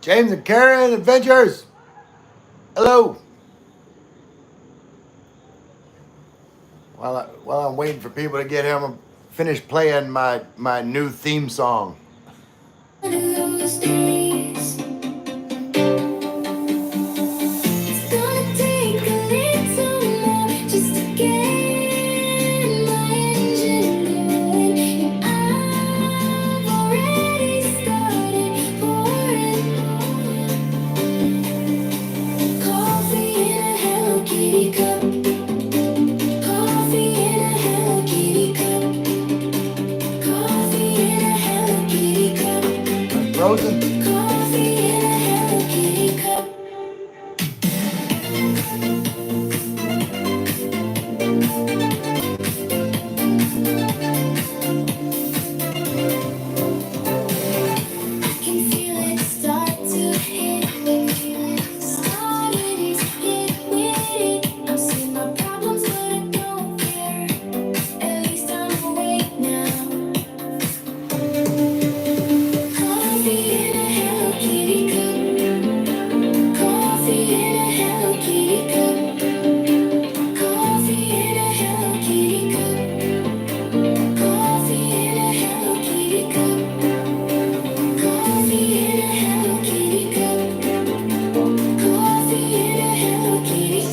James and Karen Adventures. Hello. While I'm waiting for people to get him, I'm finished playing my new theme song. Frozen.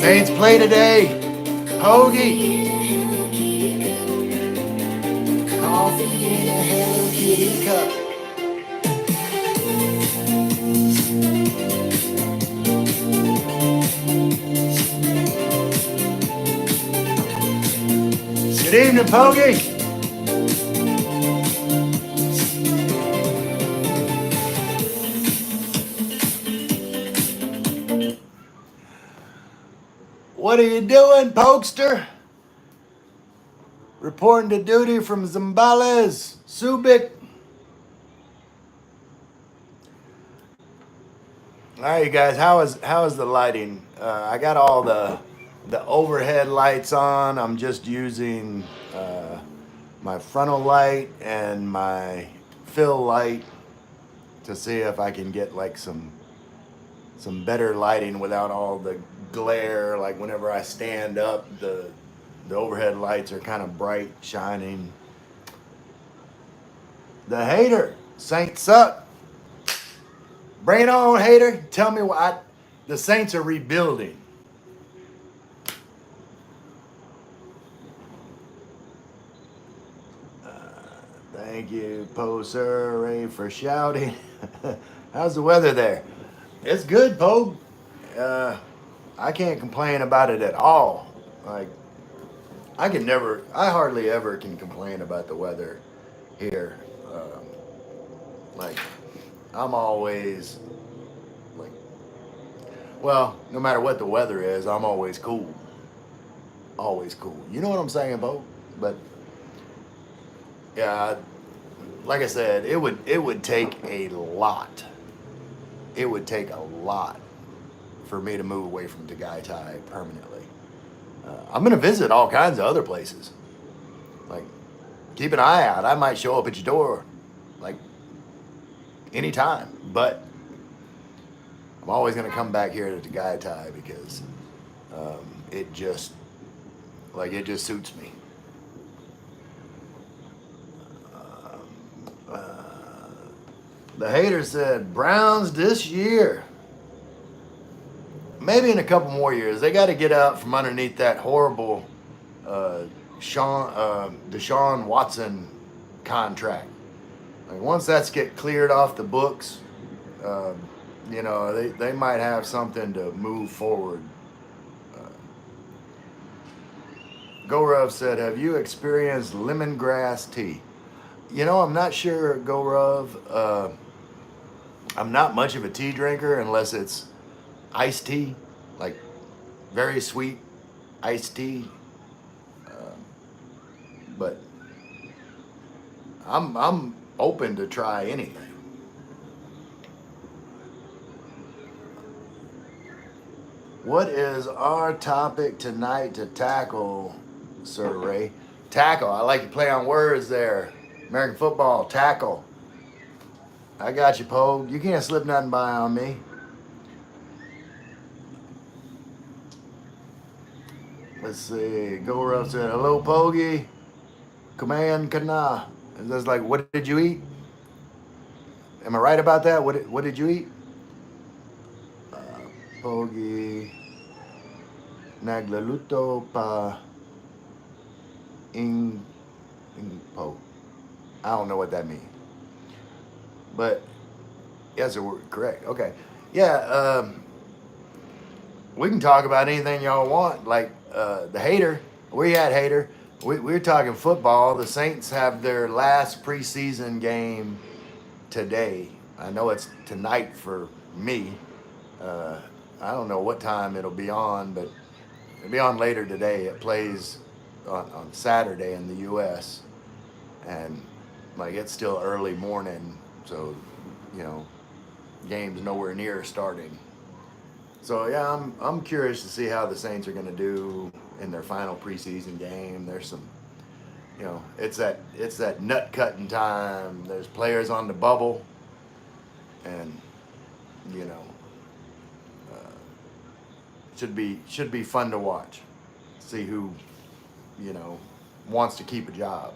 Saints play today. Hoagie. Coffee in a Hello Kitty cup. Good evening, Pogie. What are you doing, Pokester? Reporting to duty from Zambales, Subic. All right, you guys. How is the lighting? I got all the overhead lights on. I'm just using my frontal light and my fill light to see if I can get like some better lighting without all the glare. Like whenever I stand up, the overhead lights are kind of bright, shining. The hater, Saints suck. Bring it on, hater. Tell me why the Saints are rebuilding. Thank you, Poser Ray, for shouting. How's the weather there? It's good, Pogue. I can't complain about it at all. Like, I hardly ever can complain about the weather here. Like, I'm always, like, well, no matter what the weather is, I'm always cool. Always cool. You know what I'm saying, Bo? But, yeah, like I said, it would take a lot. It would take a lot for me to move away from Tagaytay permanently. I'm gonna visit all kinds of other places. Like, keep an eye out. I might show up at your door, like, anytime. But I'm always gonna come back here to Tagaytay because it just suits me. The hater said Browns this year. Maybe in a couple more years. They got to get out from underneath that horrible Deshaun Watson contract. Like once that's get cleared off the books, they might have something to move forward. Gorov said, "Have you experienced lemongrass tea?" I'm not sure, Gorov. I'm not much of a tea drinker unless it's iced tea, like very sweet iced tea. But I'm open to try anything. What is our topic tonight to tackle, Sir Ray? Tackle. I like to play on words there. American football, tackle. I got you, Poe. You can't slip nothing by on me. Let's see. Go Rough said, hello, Pogie. Command Kana. And that's like, what did you eat? Am I right about that? What did you eat? Pogie. Naglaluto pa in po. I don't know what that means. But yes, we're correct. Okay. Yeah, we can talk about anything y'all want. Like the hater. Where you at, hater? We're talking football. The Saints have their last preseason game today. I know it's tonight for me. I don't know what time it'll be on, but it'll be on later today. It plays on Saturday in the U.S. and like it's still early morning, so you know, game's nowhere near starting. So yeah, I'm curious to see how the Saints are going to do in their final preseason game. There's some, you know, it's that nut cutting time. There's players on the bubble, and you know, should be fun to watch. See who, you know, wants to keep a job.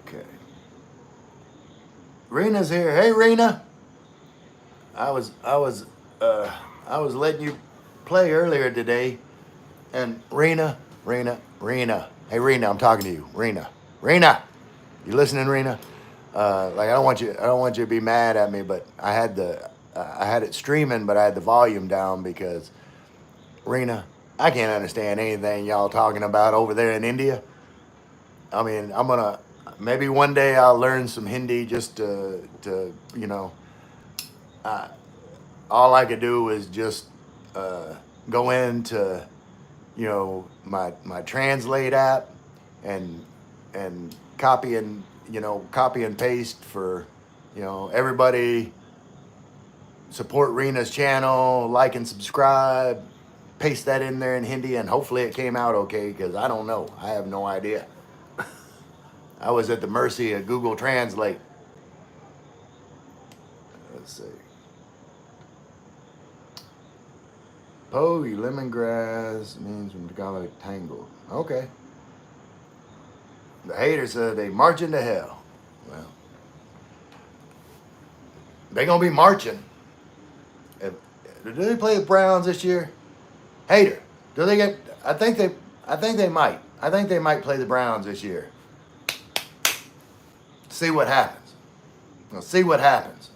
Okay. Rena's here. Hey, Rena. I was letting you play earlier today, and Rena. Hey, Rena, I'm talking to you, Rena. You listening, Rena? Like I don't want you to be mad at me, but I had it streaming, but I had the volume down because Rena, I can't understand anything y'all talking about over there in India. I mean, maybe one day I'll learn some Hindi just to you know. All I could do is just go into you know my translate app and copy and paste for you know everybody. Support Rena's channel, like and subscribe. Paste that in there in Hindi, and hopefully it came out okay. Because I don't know, I have no idea. I was at the mercy of Google Translate. Let's see. Poe, lemongrass means from Tagalog tangle. Okay. The haters said they marching to hell. Well, they gonna be marching. Do they play the Browns this year? Hater. Do they get? I think they might. I think they might play the Browns this year. See what happens. We'll see what happens.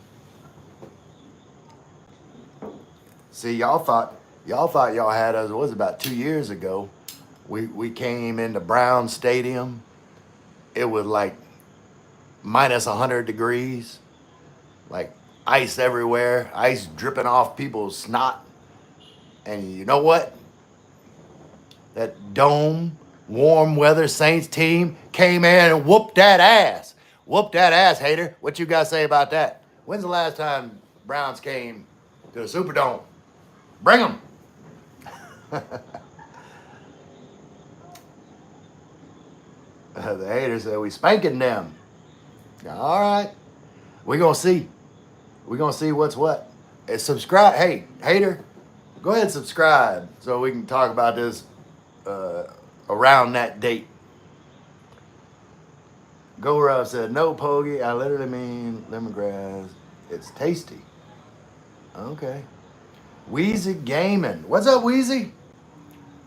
See, y'all thought y'all had us. It was about 2 years ago. We came into Brown Stadium. It was like minus 100 degrees, like ice everywhere, ice dripping off people's snot. And you know what? That dome, warm weather Saints team came in and whooped that ass. Whooped that ass, hater. What you got to say about that? When's the last time Browns came to the Superdome? Bring them. The haters said we spanking them. All right. We're going to see. We're going to see what's what. Subscribe. Hey, hater, go ahead and subscribe so we can talk about this around that date. Go Rough said, no, Pogie, I literally mean lemongrass. It's tasty. Okay. Wheezy Gaming. What's up, Wheezy?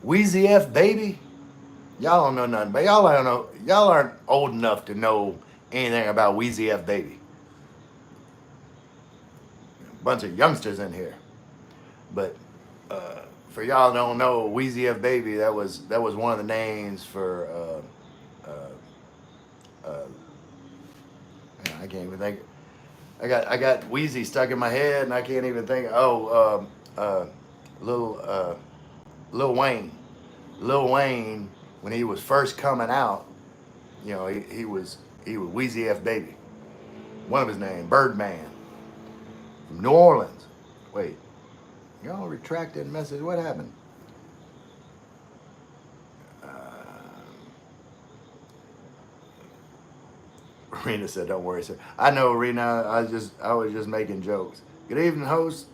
Wheezy F Baby. Y'all don't know nothing, but y'all don't know. Y'all aren't old enough to know anything about Wheezy F Baby. A bunch of youngsters in here, but for y'all don't know, Wheezy F Baby, that was one of the names for. I can't even think. I got Wheezy stuck in my head, and I can't even think. Lil Wayne. Lil Wayne, when he was first coming out, you know, he was Wheezy F Baby. One of his names, Birdman, from New Orleans. Wait, y'all retract that message. What happened? Rena said, "Don't worry, sir." I know, Rena. I was just making jokes. Good evening, host.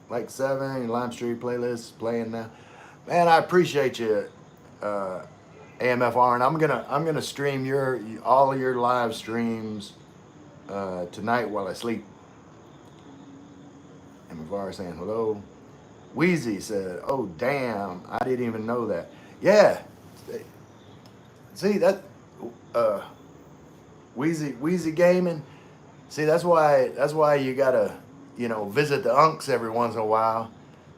Like 7, your Lime Street playlist playing now. Man, I appreciate you, uh, AMFR, and I'm gonna stream all of your live streams tonight while I sleep. AMFR saying hello. Wheezy said, "Oh damn, I didn't even know that." Yeah, see that uh, Wheezy Gaming. See, that's why you gotta, visit the unks every once in a while.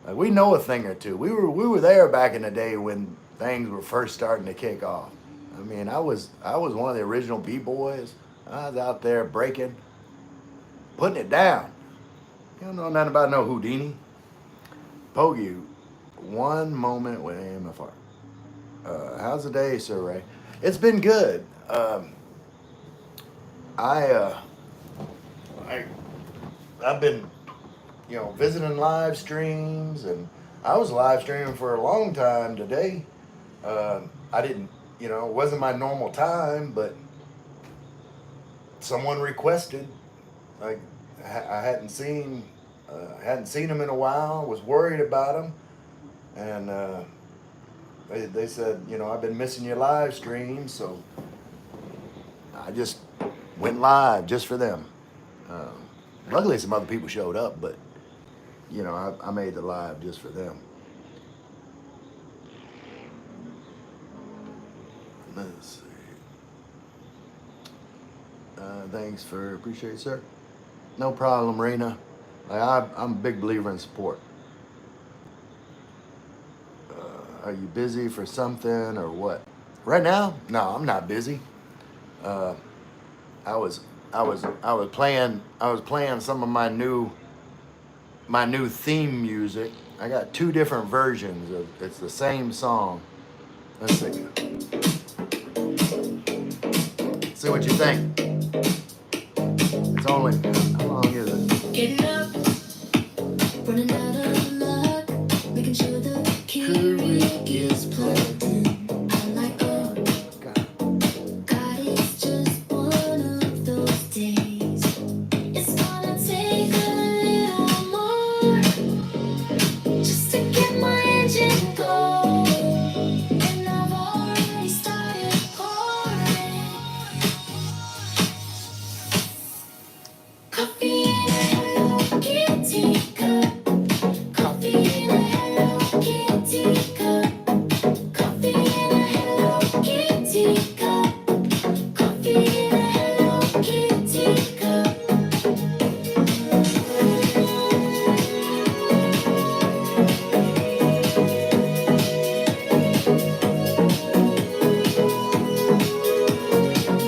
Like, we know a thing or two. We were there back in the day when things were first starting to kick off. I mean, I was one of the original B-boys. I was out there breaking, putting it down. You don't know nothing about no Houdini. Pogi, one moment with AMFR. How's the day, Sir Ray? It's been good. I, uh, I, I've been, visiting live streams, and I was live streaming for a long time today. I didn't, it wasn't my normal time, but someone requested. Like, I hadn't seen them in a while. Was worried about them, and they said, I've been missing your live stream, so I just went live just for them. Um, Luckily, some other people showed up, but I made the live just for them. Let's see. Thanks for appreciate it, sir. No problem, Rena. Like, I'm a big believer in support. Are you busy for something or what? Right now? No, I'm not busy. Uh, I was playing some of my new theme music. I got 2 different versions of it's the same song. Let's see. See what you think. It's only how long is it? Getting up, running out of luck, making sure the Keurig is plugged in. I'm like, oh, God, it's just one of those days. It's gonna take a little more just to get my engine going, and I've already started pouring coffee in a Hello Kitty cup. Coffee in a Hello Kitty cup. Coffee in a Hello Kitty cup. Coffee in a Hello Kitty cup.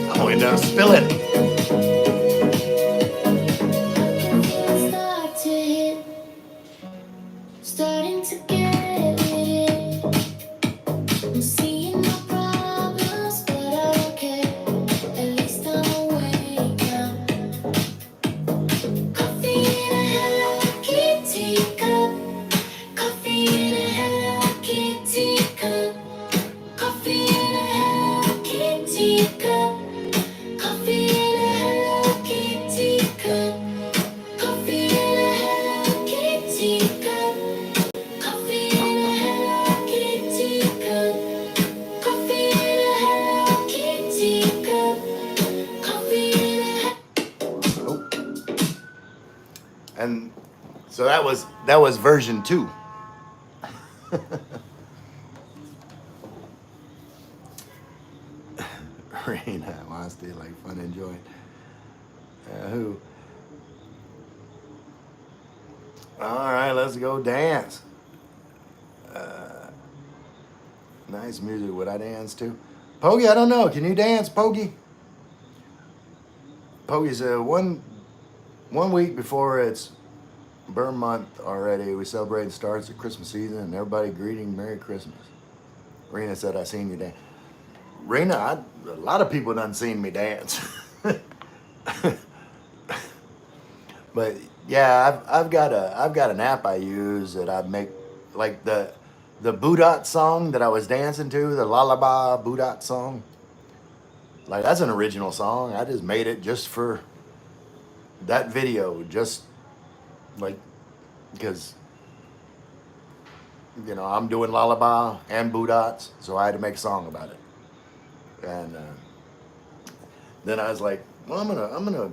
I'm going to spill it. Start to hit, starting to get with it. I'm seeing no problems, but I don't care. At least I'm awake now. Coffee in a Hello Kitty cup. Coffee in a Hello Kitty cup. Coffee in a Hello Kitty cup. Coffee in a Hello Kitty cup. Coffee in a Hello Kitty cup. Coffee in a Hello Kitty cup. Coffee in a Hello Kitty cup. Coffee in a Oh. And so that was version 2. Rena, I still like fun enjoying. Who? All right, let's go dance. Nice music. Would I dance too? Pogi, I don't know. Can you dance, Pogi? Pogi said one week before it's Burn Month already. We celebrate the starts of Christmas season and everybody greeting Merry Christmas. Rena said, I seen you dance. Rena, a lot of people done seen me dance. But yeah, I've got an app I use that I make, like the Boudot song that I was dancing to, the Lullaby Boudot song. Like that's an original song. I just made it just for that video, just like because I'm doing Lullaby and Boodots, so I had to make a song about it. And then I was like, well, I'm gonna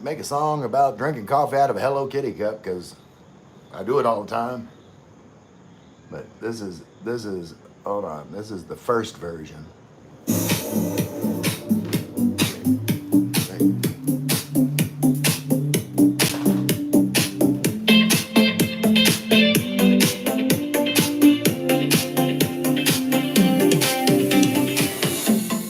make a song about drinking coffee out of a Hello Kitty cup because I do it all the time. But this is hold on, this is the first version.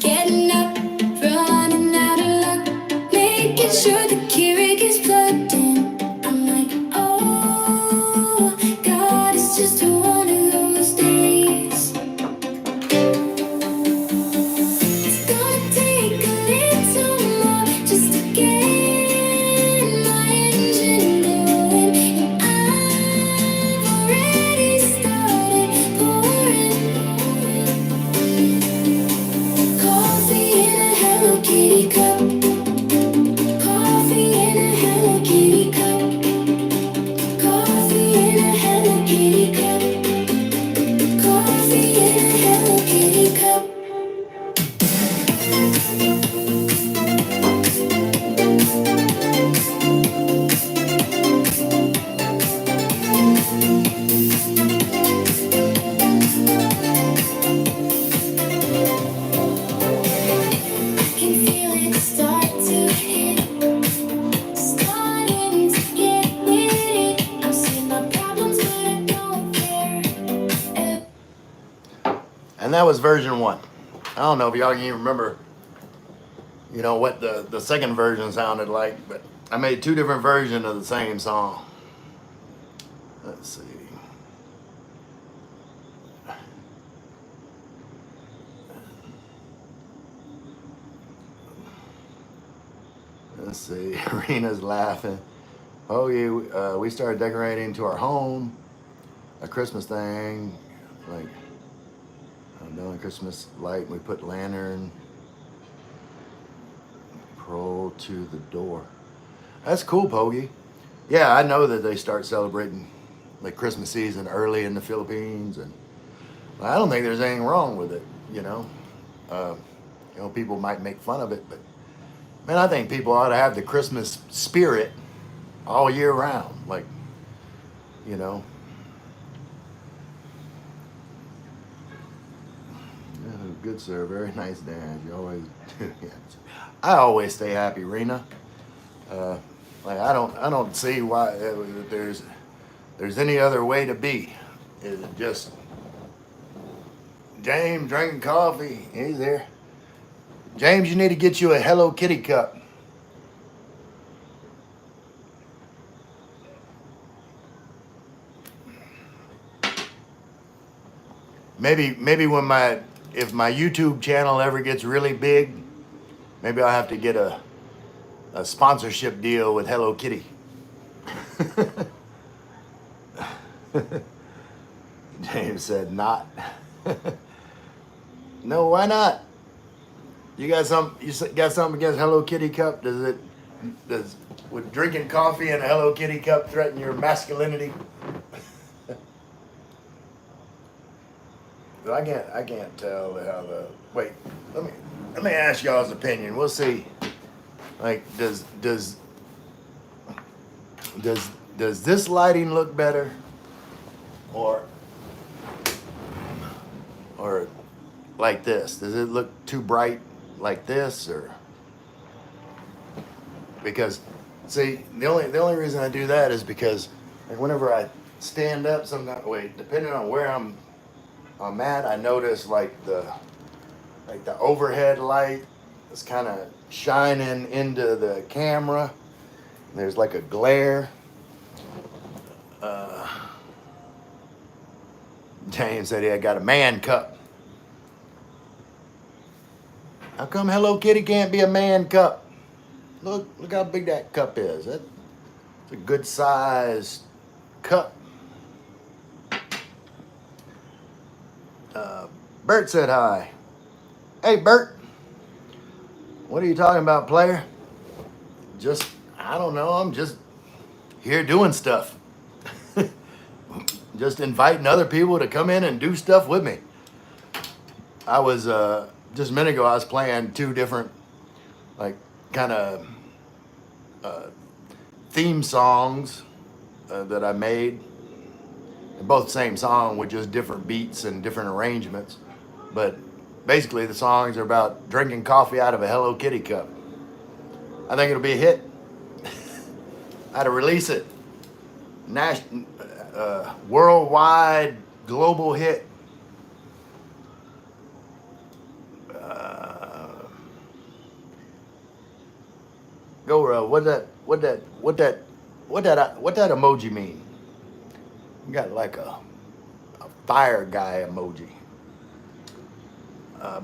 Getting up, running out of luck, making sure the Keurig is plugged in. I'm like, oh God, it's just one of those days. It's gonna take a little more just to get my engine going, and I've already started pouring coffee in a Hello Kitty cup. Coffee in a Hello Kitty cup. Coffee in a Hello Kitty cup. Coffee in a Hello Kitty cup. I can feel it start to hit, starting to get with it. I'm seeing my problems, but I don't care. And that was version 1. I don't know if y'all can even remember, what the second version sounded like, but I made 2 different versions of the same song. Let's see. Let's see. Rena's laughing. Oh, yeah. We started decorating to our home, a Christmas thing, like doing Christmas light. We put lantern, roll to the door. That's cool, Pogie. Yeah, I know that they start celebrating like Christmas season early in the Philippines, and I don't think there's anything wrong with it. People might make fun of it, but man, I think people ought to have the Christmas spirit all year round. Like, yeah, good sir, very nice dance. You always, yeah. I always stay happy, Rena. Like I don't see why there's any other way to be. Is it just James drinking coffee? He's there. James, you need to get you a Hello Kitty cup. Maybe if my YouTube channel ever gets really big, maybe I'll have to get a sponsorship deal with Hello Kitty. James said not. No, why not? You got something against Hello Kitty cup? Would drinking coffee in a Hello Kitty cup threaten your masculinity? I can't tell how the wait. Let me ask y'all's opinion. We'll see. Like, does this lighting look better, or like this? Does it look too bright like this, or because see the only reason I do that is because like whenever I stand up, sometimes depending on where I'm at, I notice like the overhead light is kind of shining into the camera. There's like a glare. James said he had got a man cup. How come Hello Kitty can't be a man cup? Look how big that cup is. It's a good sized cup. Bert said hi. Hey, Bert. What are you talking about, player? Just, I don't know. I'm just here doing stuff. Just inviting other people to come in and do stuff with me. I was, just a minute ago, I was playing two different, like, kind of theme songs that I made. They're both the same song with just different beats and different arrangements. But basically, the songs are about drinking coffee out of a Hello Kitty cup. I think it'll be a hit. I had to release it. Worldwide, global hit. Go, what that emoji mean? You got like a fire guy emoji.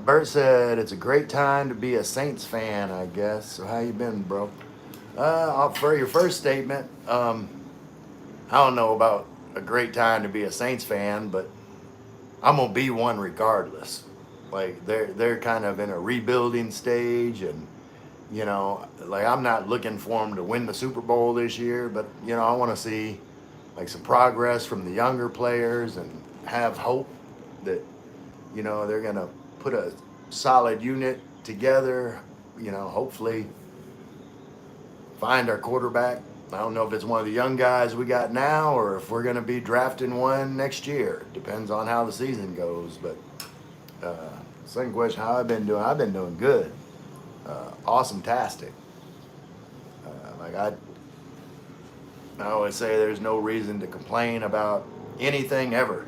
Bert said it's a great time to be a Saints fan, I guess. So how you been, bro? For your first statement, I don't know about a great time to be a Saints fan, but I'm gonna be one regardless. Like they're kind of in a rebuilding stage, and you know, like I'm not looking for them to win the Super Bowl this year, but you know, I want to see like some progress from the younger players and have hope that you know they're gonna put a solid unit together. You know, hopefully find our quarterback. I don't know if it's one of the young guys we got now or if we're going to be drafting one next year. Depends on how the season goes. But second question, how I've been doing? I've been doing good. Awesome-tastic. I always say there's no reason to complain about anything ever.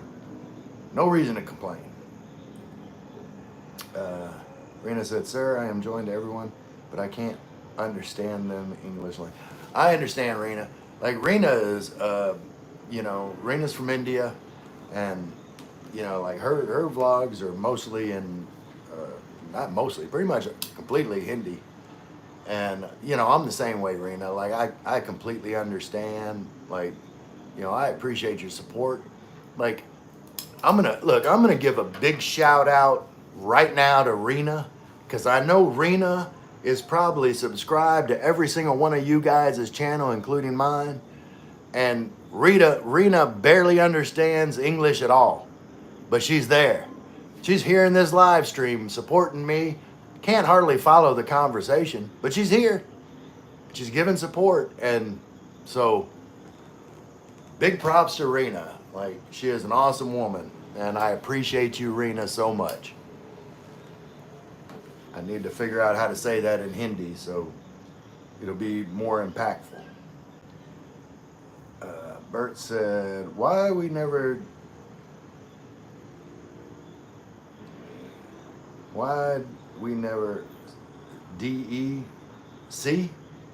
No reason to complain. Rena said, "Sir, I am joined to everyone, but I can't understand them English language." I understand Rena. Like Rena is, you know, Rena's from India, and you know, like her vlogs are mostly in, not mostly, pretty much completely Hindi. And you know, I'm the same way, Rena. Like I completely understand. Like, you know, I appreciate your support. Like, I'm gonna give a big shout out right now to Rena, because I know Rena is probably subscribed to every single one of you guys' channel, including mine. And Rena barely understands English at all, but she's there. She's here in this live stream supporting me. Can't hardly follow the conversation, but she's here. She's giving support, and so big props to Rena. Like, she is an awesome woman, and I appreciate you, Rena, so much. I need to figure out how to say that in Hindi so it'll be more impactful. Bert said, why'd we never DEC?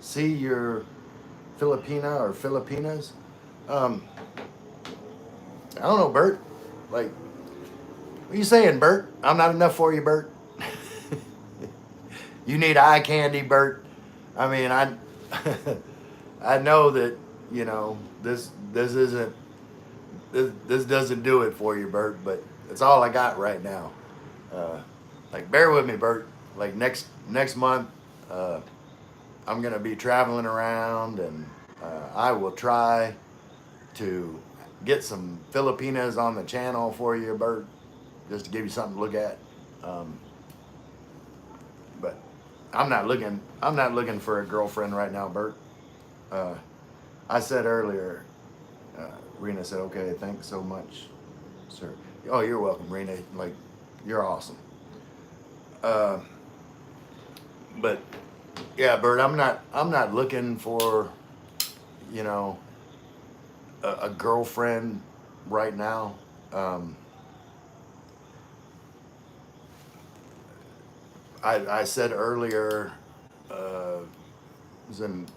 See your Filipina or Filipinas? I don't know, Bert. Like, what are you saying, Bert? I'm not enough for you, Bert. You need eye candy, Bert. I mean, I know that, you know, this doesn't do it for you, Bert, but it's all I got right now. Like, bear with me, Bert. Like, next month, I'm gonna be traveling around, and I will try to get some Filipinas on the channel for you, Bert, just to give you something to look at. But I'm not looking for a girlfriend right now, Bert. I said earlier, Rena said, okay, thanks so much, sir. Oh, you're welcome, Rena. Like, you're awesome. But yeah, Bert, I'm not looking for, you know, a girlfriend right now. I said earlier, I think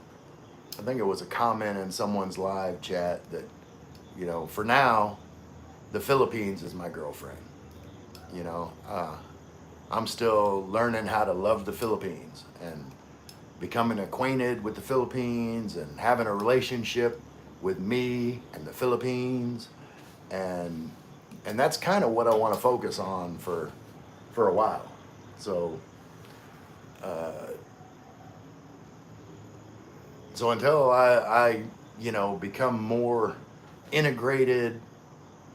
it was a comment in someone's live chat that, you know, for now, the Philippines is my girlfriend. You know, I'm still learning how to love the Philippines and becoming acquainted with the Philippines and having a relationship with me and the Philippines, and that's kind of what I want to focus on for a while. So So until I become more integrated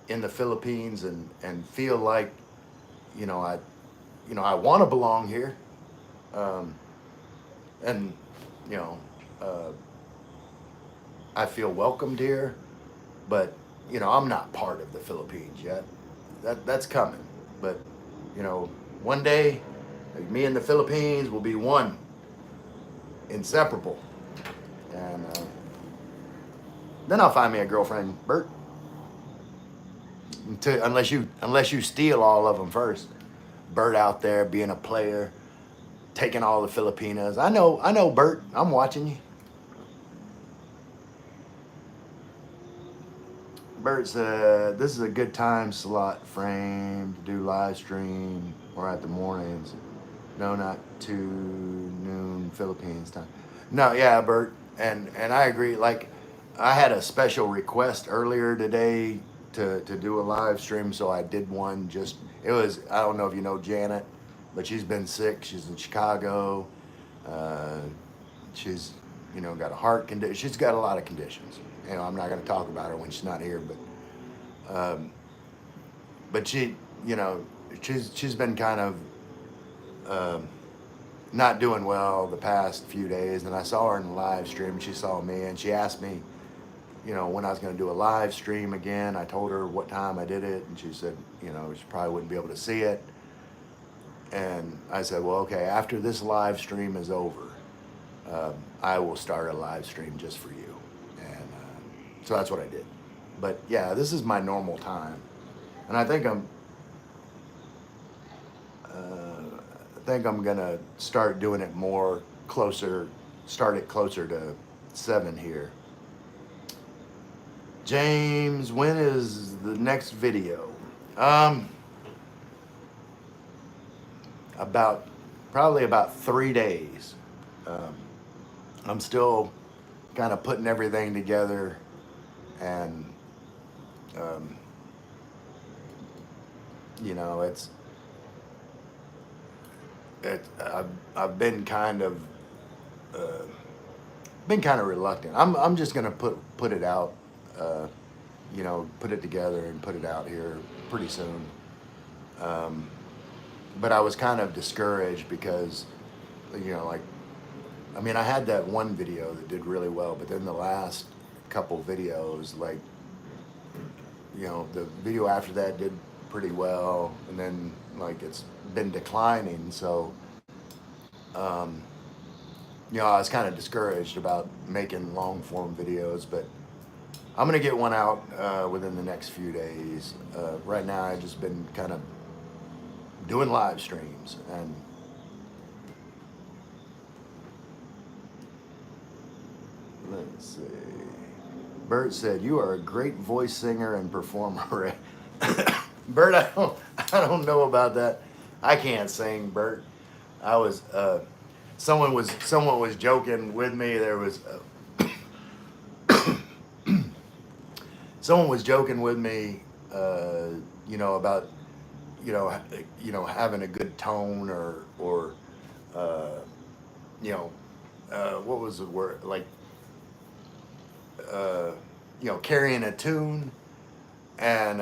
in the Philippines and feel like, you know, I, I want to belong here, um, and you know, uh, I feel welcomed here, but I'm not part of the Philippines yet. That's coming, but one day, like, me and the Philippines will be one, inseparable, and then I'll find me a girlfriend, Bert. Unless you steal all of them first. Bert out there being a player, taking all the Filipinas. I know, Bert. I'm watching you. Bert said this is a good time slot frame to do live stream or at the mornings. No, not 2 noon Philippines time. No, yeah, Bert, and I agree. Like, I had a special request earlier today to do a live stream, so I did one. Just it was, I don't know if you know Janet, but she's been sick. She's in Chicago. Uh, she's got a heart condition. She's got a lot of conditions. I'm not going to talk about her when she's not here, but she, she's been kind of um, not doing well the past few days, and I saw her in the live stream. She saw me, and she asked me, when I was going to do a live stream again. I told her what time I did it, and she said, she probably wouldn't be able to see it. And I said, well, okay, after this live stream is over, I will start a live stream just for you. And so that's what I did. But yeah, this is my normal time, and I think I'm gonna start doing it more closer. Start it closer to 7 here. James, when is the next video? Um, about Probably about 3 days. Um, I'm still kind of putting everything together, and um, it's I've been uh, kind of reluctant. I'm just gonna put it out, uh, put it together and put it out here pretty soon. Um, but I was kind of discouraged because, like, I mean, I had that one video that did really well, but then the last couple videos, like, the video after that did pretty well, and then, like, it's been declining. So, um, I was kind of discouraged about making long form videos, but I'm gonna get one out within the next few days. Right now, I've just been kind of doing live streams, and let's see. Bert said, "You are a great voice singer and performer." Bert, I don't know about that. I can't sing, Bert. I was someone was joking with me. There was someone was joking with me, about having a good tone, or uh, what was the word, like, carrying a tune, and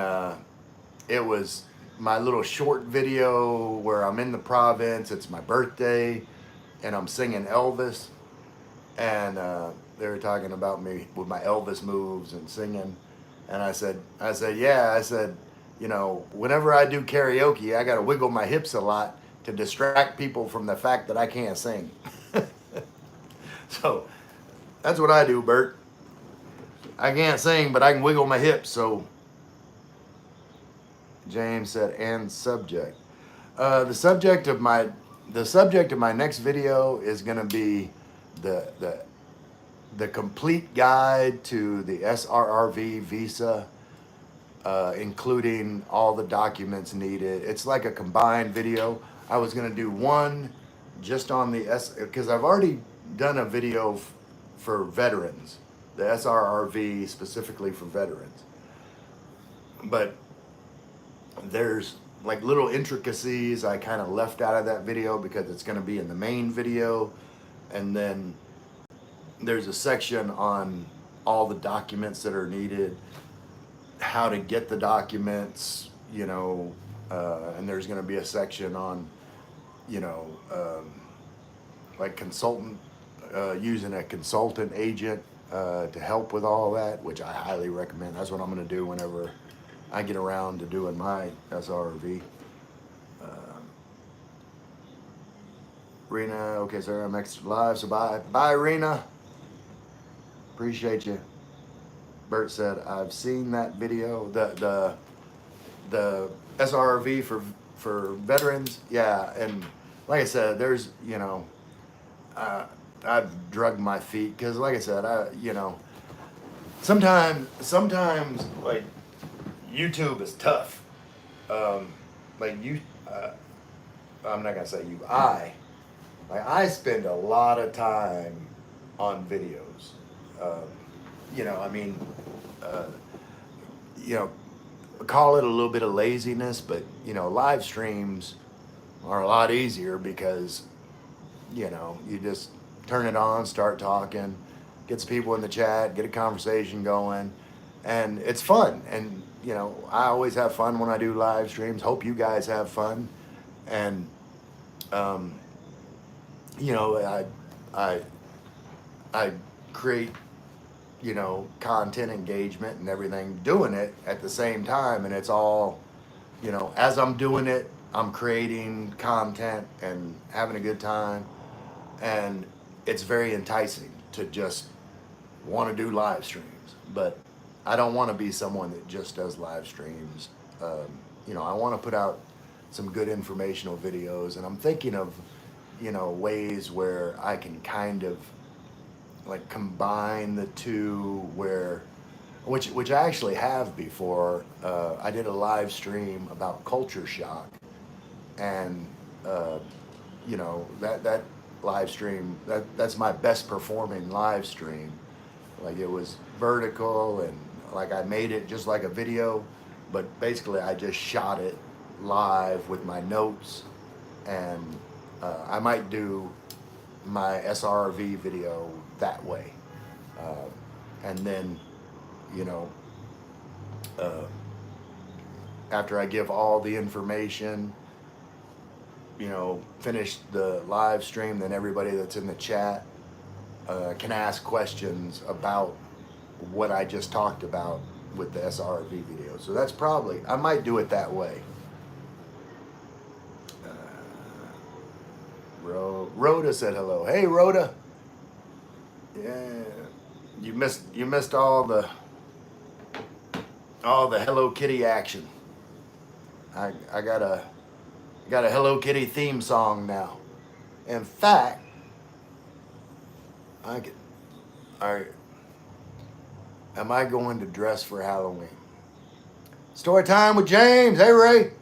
it was my little short video where I'm in the province. It's my birthday, and I'm singing Elvis, and they were talking about me with my Elvis moves and singing, and I said, yeah, I said, whenever I do karaoke, I got to wiggle my hips a lot to distract people from the fact that I can't sing. So that's what I do, Bert. I can't sing, but I can wiggle my hips. So James said, and subject. The subject of my next video is going to be the complete guide to the SRRV visa, including all the documents needed. It's like a combined video. I was going to do one just on because I've already done a video for veterans, the SRRV specifically for veterans. But there's like little intricacies I kind of left out of that video because it's going to be in the main video. And then there's a section on all the documents that are needed, how to get the documents, you know, and there's going to be a section on, you know, like consultant, using a consultant agent to help with all that, which I highly recommend. That's what I'm going to do whenever I get around to doing my SRV. Rena, okay, sir, I'm extra live, so bye, Rena. Appreciate you. Bert said, I've seen that video, the SRV for veterans. Yeah, and like I said, there's, you know, I've drugged my feet because, like I said, you know, sometimes like YouTube is tough. Like you, I'm not gonna say you. I spend a lot of time on videos. You know, I mean, you know, call it a little bit of laziness, but you know, live streams are a lot easier because, you know, you just turn it on, start talking, gets people in the chat, get a conversation going, and it's fun. And you know, I always have fun when I do live streams. Hope you guys have fun. And you know, I create, you know, content engagement and everything, doing it at the same time, and it's all, you know, as I'm doing it, I'm creating content and having a good time, and it's very enticing to just want to do live streams. But I don't want to be someone that just does live streams. You know, I want to put out some good informational videos, and I'm thinking of, you know, ways where I can kind of like combine the two, where which I actually have before. I did a live stream about culture shock, and you know, that live stream, that's my best performing live stream. Like, it was vertical, and like I made it just like a video, but basically I just shot it live with my notes. And I might do my SRV video that way. And then, you know, after I give all the information, you know, finish the live stream, then everybody that's in the chat can ask questions about what I just talked about with the SRV video. So that's probably, I might do it that way. Rhoda said hello. Hey, Rhoda. Yeah, you missed all the Hello Kitty action. I got a Hello Kitty theme song now. In fact, all right, am I going to dress for Halloween? Story time with James. Hey, Ray.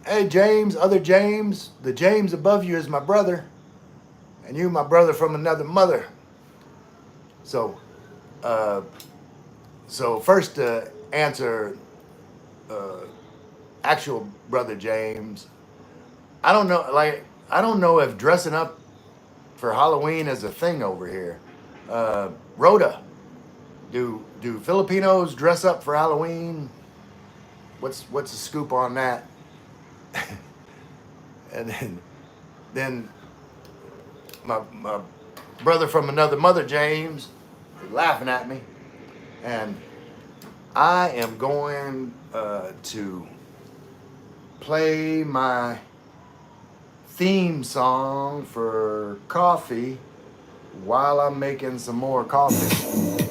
Hey, James, other James. The James above you is my brother, and you my brother from another mother. So, first to answer actual brother James, I don't know if dressing up for Halloween is a thing over here. Rhoda, do Filipinos dress up for Halloween? What's the scoop on that? And then my brother from another mother, James, is laughing at me, and I am going to play my theme song for coffee while I'm making some more coffee.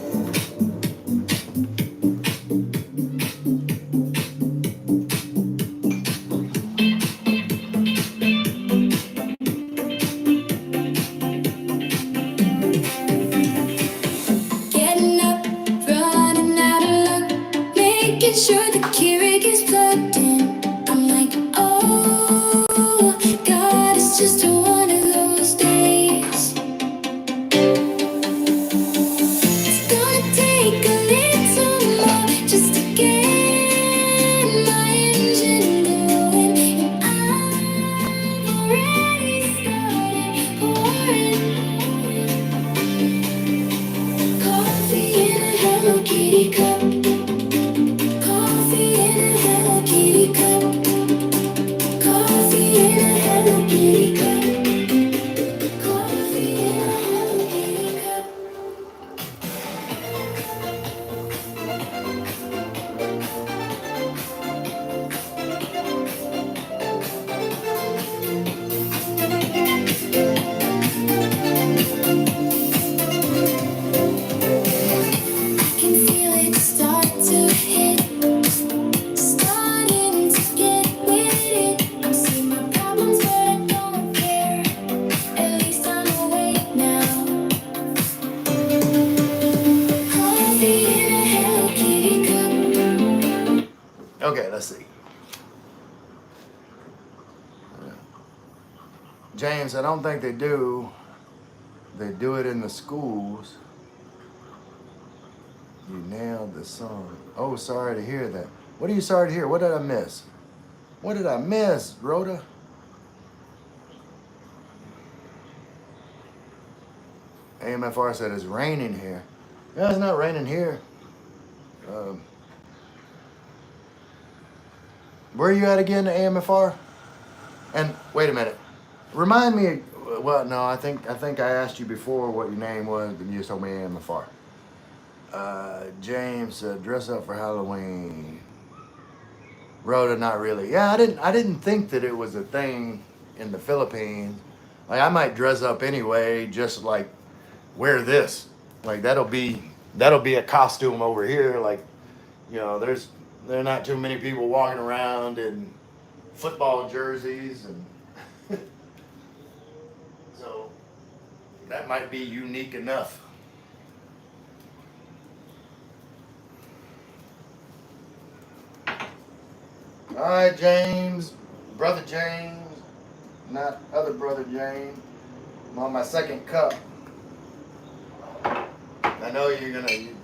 Getting up, running out of luck, making sure the Keurig is plugged in. I'm like, oh, God, it's just one of those days. It's Kitty cup. Coffee in a Hello Kitty cup. I can feel it start to hit. Starting to get with it. I'm seeing my problems, but I don't care. At least I'm awake now. Coffee in a Hello Kitty cup. Okay, let's see. James, I don't think they do. They do it in the schools. You nailed the song. Oh, sorry to hear that. What are you sorry to hear? What did I miss? What did I miss, Rhoda? AMFR said it's raining here. Yeah, it's not raining here. Where are you at again, AMFR? And wait a minute. Remind me. Well, no, I think I asked you before what your name was, but you just told me AMFR. James said dress up for Halloween. Rhoda, not really. Yeah, I didn't think that it was a thing in the Philippines. Like I might dress up anyway, just like wear this. Like that'll be a costume over here. Like, you know, there are not too many people walking around in football jerseys, and so that might be unique enough. All right, James, brother James, not other brother James. I'm on my second cup. I know you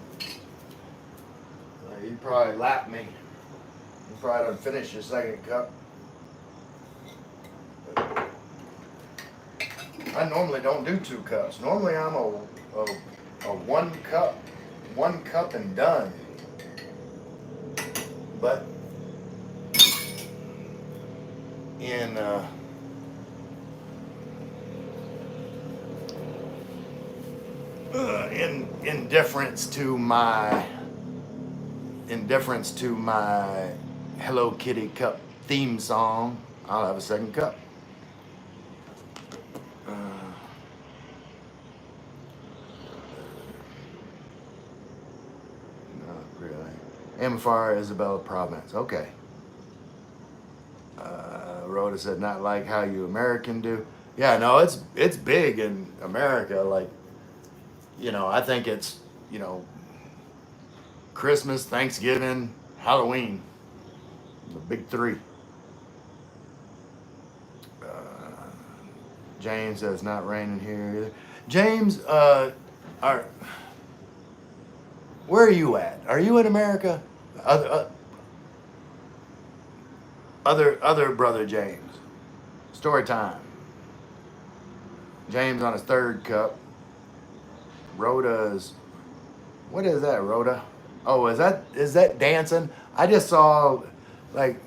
probably lap me. You probably don't finish your second cup. I normally don't do 2 cups. Normally I'm a 1 cup and done. But in deference to my Hello Kitty cup theme song, I'll have a second cup. Not really. Amphar, Isabella Province. Okay. Rhoda said, not like how you American do. Yeah, no, it's big in America. Like, you know, I think it's, you know, Christmas, Thanksgiving, Halloween, the big 3. James says, not raining here either. James, where are you at? Are you in America? Other brother James. Story time. James on his 3rd cup. Rhoda's. What is that, Rhoda? Oh, is that dancing? I just saw like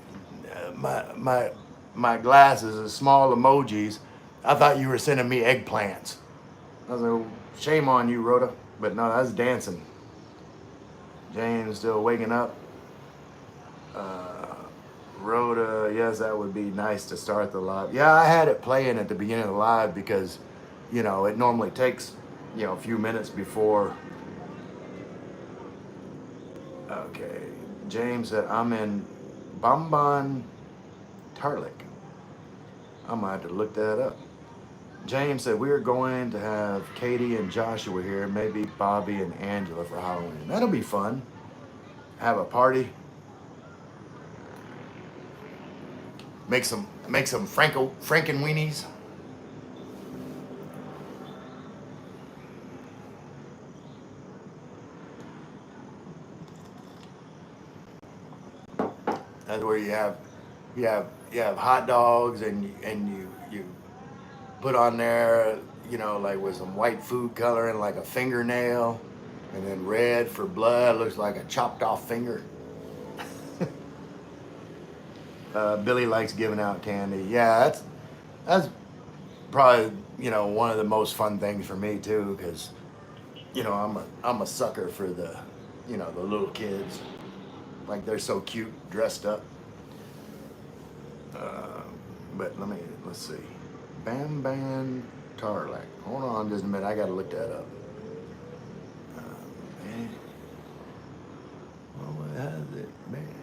my glasses as small emojis. I thought you were sending me eggplants. I was like, shame on you, Rhoda. But no, that's dancing. James still waking up. Rhoda, yes, that would be nice to start the live. Yeah, I had it playing at the beginning of the live because, you know, it normally takes, you know, a few minutes before. Okay, James said, I'm in Bamban, Tarlik. I'm gonna have to look that up. James said, we're going to have Katie and Joshua here, maybe Bobby and Angela for Halloween. That'll be fun. Have a party. Make some Frankenweenies. That's where you have hot dogs and you put on there, you know, like with some white food coloring like a fingernail, and then red for blood, looks like a chopped off finger. Billy likes giving out candy. Yeah, That's probably, you know, one of the most fun things for me too, because, you know, I'm a sucker for the, you know, the little kids. Like they're so cute dressed up. Uh, but let's see. Bam Bam Tarlac. Hold on just a minute. I gotta look that up. Man, what has it, man?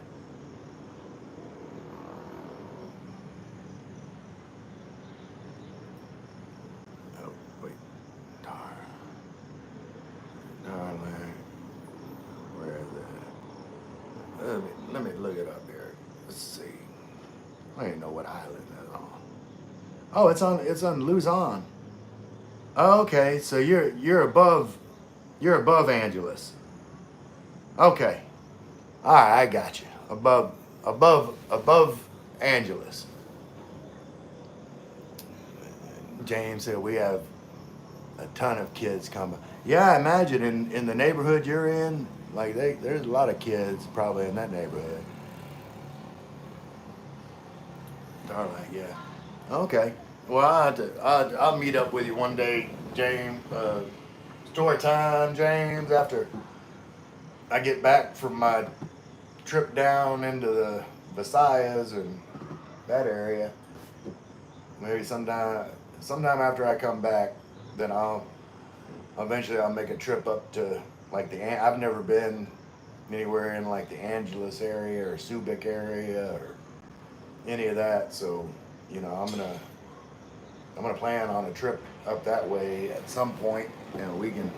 Oh wait, Tar Tarlac. Where is it? Let me look it up here. Let's see. I don't even know what island that's on. Oh, it's on Luzon. Oh, okay, so you're above Angeles. Okay. All right, I got you. Above Angeles. James said we have a ton of kids coming. Yeah, I imagine in the neighborhood you're in, like there's a lot of kids probably in that neighborhood. Darling, yeah. Okay. Well, I'll meet up with you one day, James. Story time, James. After I get back from my trip down into the Visayas and that area, maybe sometime after I come back, then I'll make a trip up to like I've never been anywhere in like the Angeles area or Subic area or any of that. So, you know, I'm gonna plan on a trip up that way at some point. You know, we can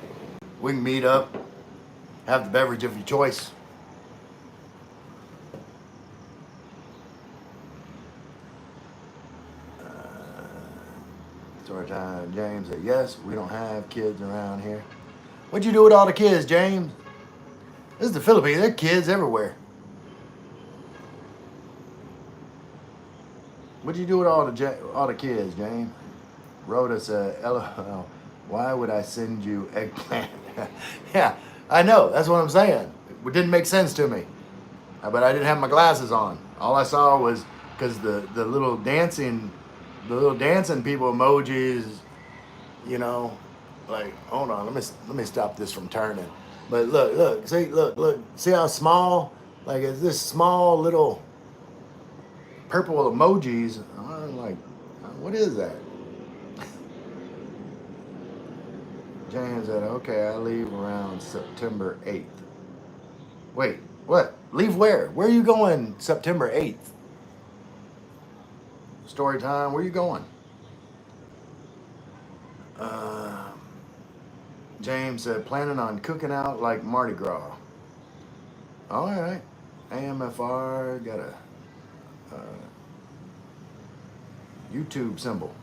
meet up, have the beverage of your choice. Story time, James said, yes, we don't have kids around here. What'd you do with all the kids, James? This is the Philippines. There are kids everywhere. What'd you do with all the kids, James? Rhoda said, LOL, why would I send you eggplant? Yeah, I know. That's what I'm saying. It didn't make sense to me. But I didn't have my glasses on. All I saw was because the little dancing people emojis, you know, like hold on, let me stop this from turning. But look, see how small? Like it's this small little purple emojis. I'm like, what is that? James said, okay, I leave around September 8th. Wait, what? Leave where? Where are you going September 8th? Story time, where are you going? Uh, James said, planning on cooking out like Mardi Gras. All right. AMFR got a uh, YouTube symbol.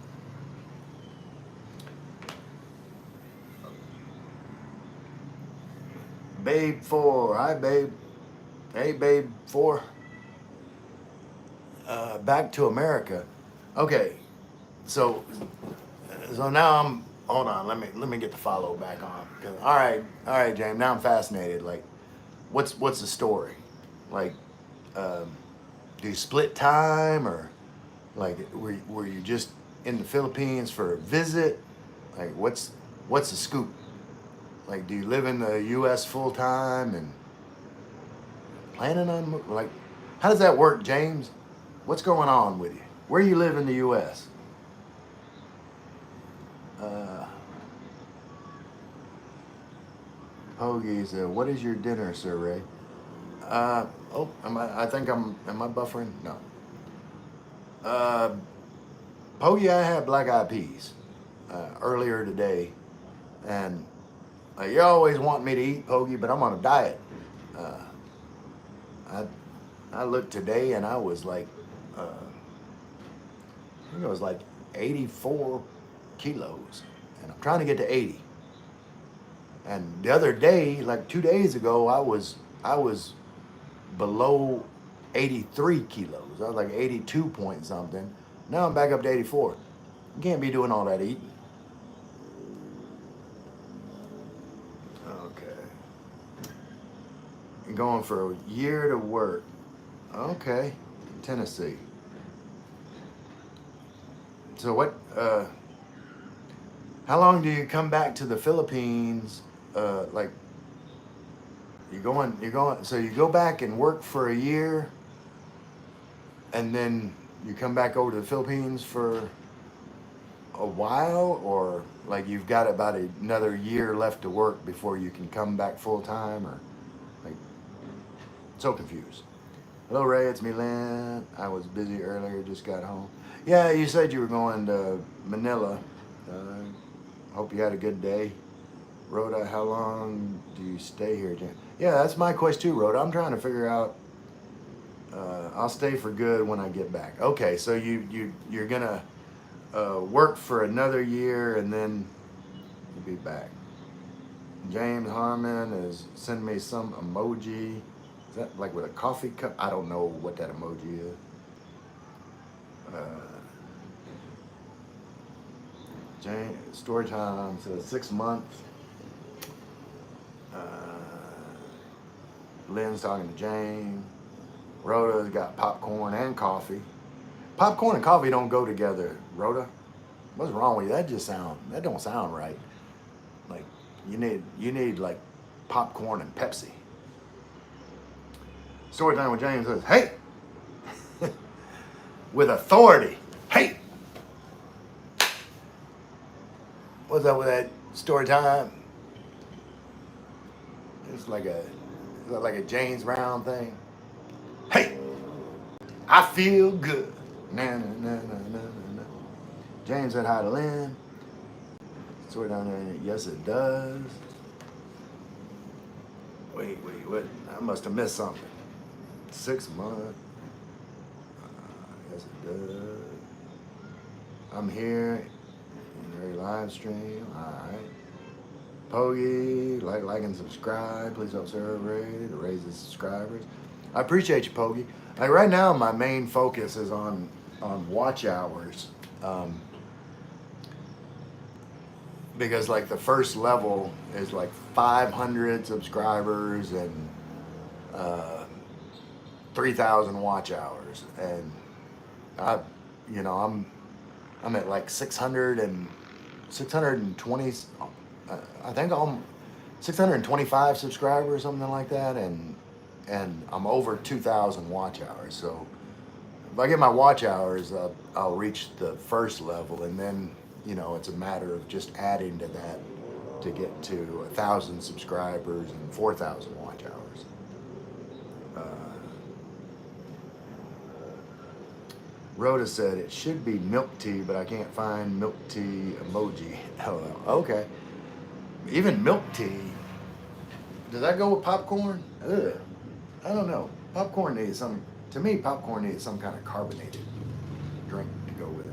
Babe 4. Hi, babe. Hey, babe 4. Back to America. Okay. So, so now I'm. Hold on. Let me get the follow back on. All right, James. Now I'm fascinated. Like, what's the story? Like, um, do you split time or like were you just in the Philippines for a visit? Like, what's the scoop? Like, do you live in the U.S. full time and planning on like, how does that work, James? What's going on with you? Where you live in the U.S.? Uh, Hoagie said, "What is your dinner, Sir Ray?" Oh, I think Am I buffering? No. Uh, Hoagie, I had black eyed peas earlier today, and you always want me to eat Hoagie, but I'm on a diet. Uh, I I looked today, and I was like, I think it was like 84 kilos, and I'm trying to get to 80. And the other day, like 2 days ago, I was below 83 kilos. I was like 82 point something. Now I'm back up to 84. You can't be doing all that eating. Okay. And going for a year to work. Okay. Tennessee. So what? How long do you come back to the Philippines? Like you're going. So you go back and work for a year, and then you come back over to the Philippines for a while, or like you've got about another year left to work before you can come back full time, or like so confused. Hello Ray, it's me Lynn. I was busy earlier, just got home. Yeah, you said you were going to Manila. Hope you had a good day. Rhoda, how long do you stay here, Jan? Yeah, that's my question too, Rhoda. I'm trying to figure out. I'll stay for good when I get back. Okay, so you're gonna work for another year and then you'll be back. James Harmon is sending me some emoji. Is that like with a coffee cup? I don't know what that emoji is. James, story time says 6 months. Lynn's talking to James. Rhoda's got popcorn and coffee. Popcorn and coffee don't go together, Rhoda. What's wrong with you? That don't sound right. Like you need like popcorn and Pepsi. Story time with James says, hey, with authority. Hey, what's up with that story time? It's like a James Brown thing. Hey, I feel good. Na na na na na na. James said hi to Lynn. Story down there. Yes, it does. Wait, what? I must have missed something. 6 months. Yes, it does. I'm here in your live stream. All right. Pogi, like and subscribe. Please help Sarah Ray to raise the subscribers. I appreciate you, Pogi. Like right now, my main focus is on watch hours, because like the first level is like 500 subscribers and 3,000 watch hours, and I'm at like 620. I think I'm 625 subscribers, something like that, and I'm over 2,000 watch hours. So if I get my watch hours up, I'll reach the first level, and then it's a matter of just adding to that to get to 1,000 subscribers and 4,000 watch hours. Rhoda said it should be milk tea, but I can't find milk tea emoji. LOL. Okay. Even milk tea, does that go with popcorn? Ugh. I don't know. Popcorn needs some kind of carbonated drink to go with it.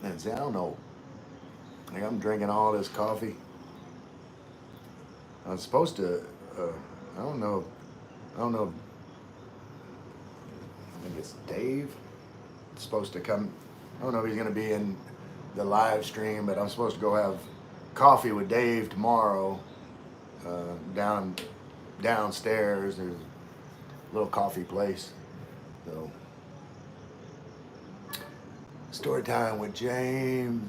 And see, I don't know. Like I'm drinking all this coffee. I'm supposed to, I don't know. I think it's Dave. It's supposed to come. I don't know if he's going to be in the live stream, but I'm supposed to go have coffee with Dave tomorrow. Downstairs, there's a little coffee place. So, story time with James.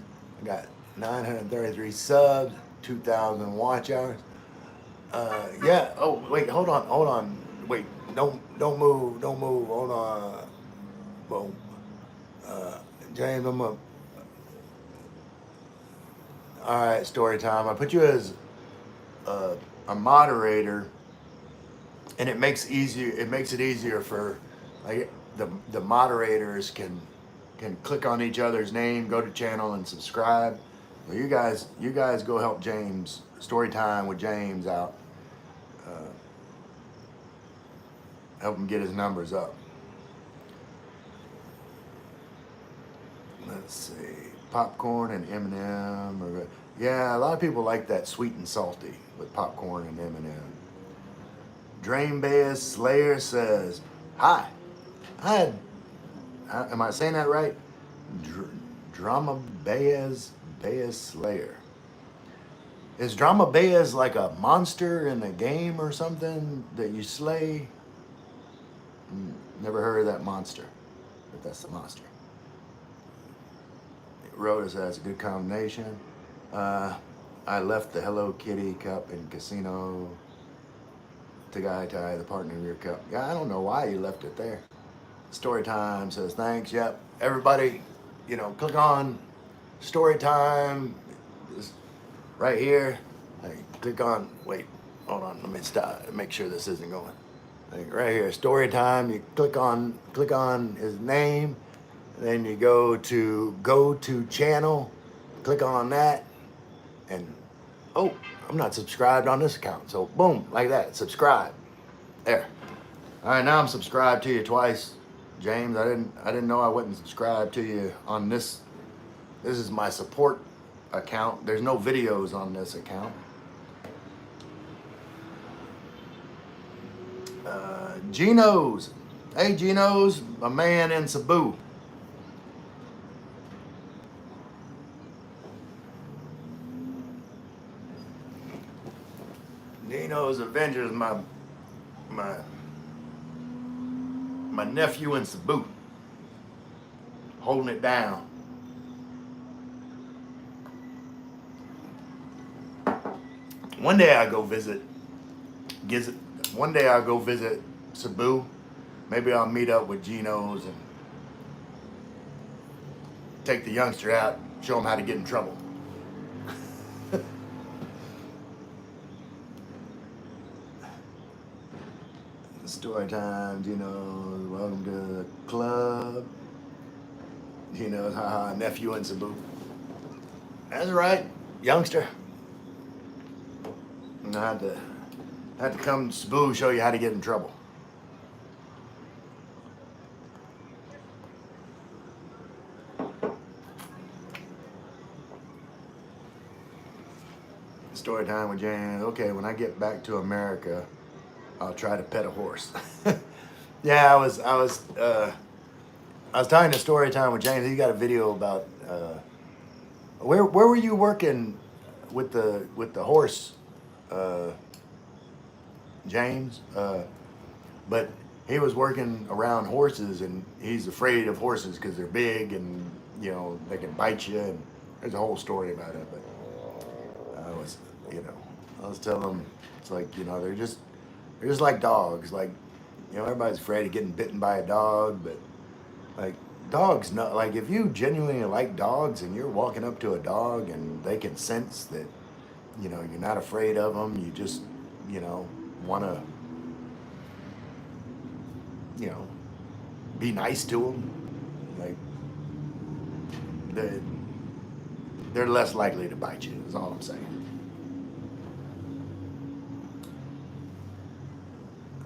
I got 933 subs, 2,000 watch hours. Yeah. Oh, wait. Hold on. Wait. Don't move. Hold on. Boom. James, I'm up. All right. Story time. I put you as a moderator, and it makes it easier for like the moderators can click on each other's name, go to channel, and subscribe. Well, you guys go help James. Story time with James out. Help him get his numbers up. Let's see, popcorn and M&M. Yeah, a lot of people like that sweet and salty with popcorn and M&M. Drain Baez Slayer says, "Hi, am I saying that right? Drama Baez Slayer. Is Drama Baez like a monster in a game or something that you slay? Never heard of that monster, but that's the monster. Rhoda says that's a good combination. I left the Hello Kitty cup in casino. Tagai Tai, the partner of your cup. Yeah, I don't know why you left it there. Story Time says thanks. Yep. Everybody, click on Story Time. It's right here. Click on. Wait, hold on. Let me stop. Make sure this isn't going. Right here, Story Time. You click on his name. Then you go to channel. Click on that, and oh, I'm not subscribed on this account. So boom, like that, subscribe. There. All right, now I'm subscribed to you twice, James. I didn't know I wasn't subscribed to you on this. This is my support account. There's no videos on this account. Geno's. Hey, Geno's, a man in Cebu. Geno's Avengers, my nephew in Cebu, holding it down. One day I'll go visit Cebu. Maybe I'll meet up with Geno's and take the youngster out, show him how to get in trouble. Story time, Geno's, welcome to the club. Geno's, haha, nephew in Cebu. That's right, youngster. And I had to come to Cebu, show you how to get in trouble. Story time with James. Okay, when I get back to America, I'll try to pet a horse. Yeah, I was talking to Story Time with James. He got a video about where were you working with the horse, James? But he was working around horses, and he's afraid of horses because they're big and they can bite you. And there's a whole story about it. But I was telling him it's like they're just like dogs. Like, everybody's afraid of getting bitten by a dog, but like dogs, not like if you genuinely like dogs and you're walking up to a dog and they can sense that, you're not afraid of them. You just, want to, be nice to them. Like, they're less likely to bite you, is all I'm saying.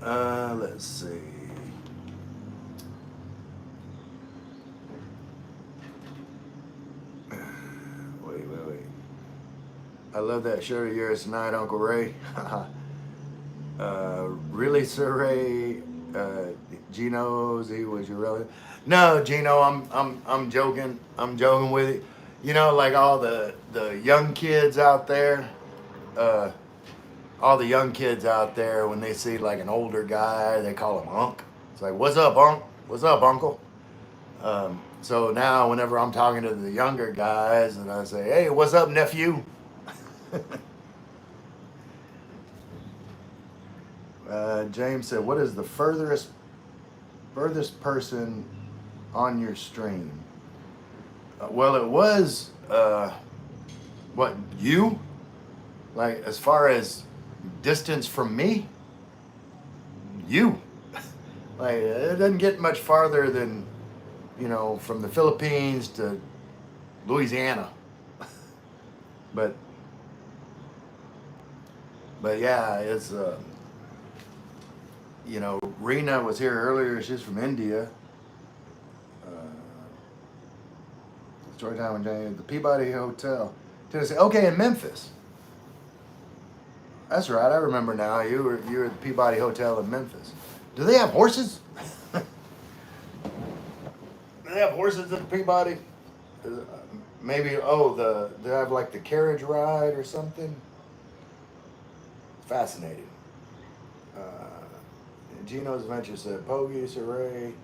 Let's see. Wait. I love that shirt of yours tonight, Uncle Ray. Really, Sir Ray? Geno's, he was your relative? No, Gino, I'm joking. I'm joking with you. Like all the young kids out there. All the young kids out there, when they see like an older guy, they call him Unc. It's like, what's up, Unc? What's up, Uncle? So now whenever I'm talking to the younger guys and I say, hey, what's up, nephew? James said, what is the furthest person on your stream? Well, it was, what, you? Like, as far as distance from me, you. Like, it doesn't get much farther than, from the Philippines to Louisiana. but yeah, it's Rena was here earlier. She's from India. Story time with James. The Peabody Hotel, Tennessee. Okay, in Memphis. That's right. I remember now. You were at the Peabody Hotel in Memphis. Do they have horses? Do they have horses at the Peabody? Maybe. Oh, they have like the carriage ride or something. fascinating. Gino's Adventure said, Pogi Saray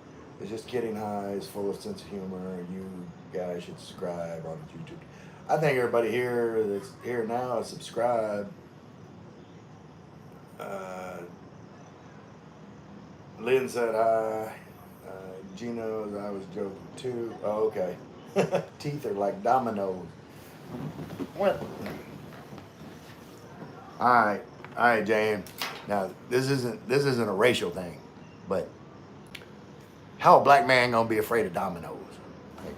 is just kidding high, is full of sense of humor. You guys should subscribe on YouTube. I think everybody here that's here now is subscribed. Lynn said hi. Gino's, I was joking too. Oh, okay. Teeth are like dominoes. What? All right, James. Now this isn't a racial thing, but how a black man gonna be afraid of dominoes? Like,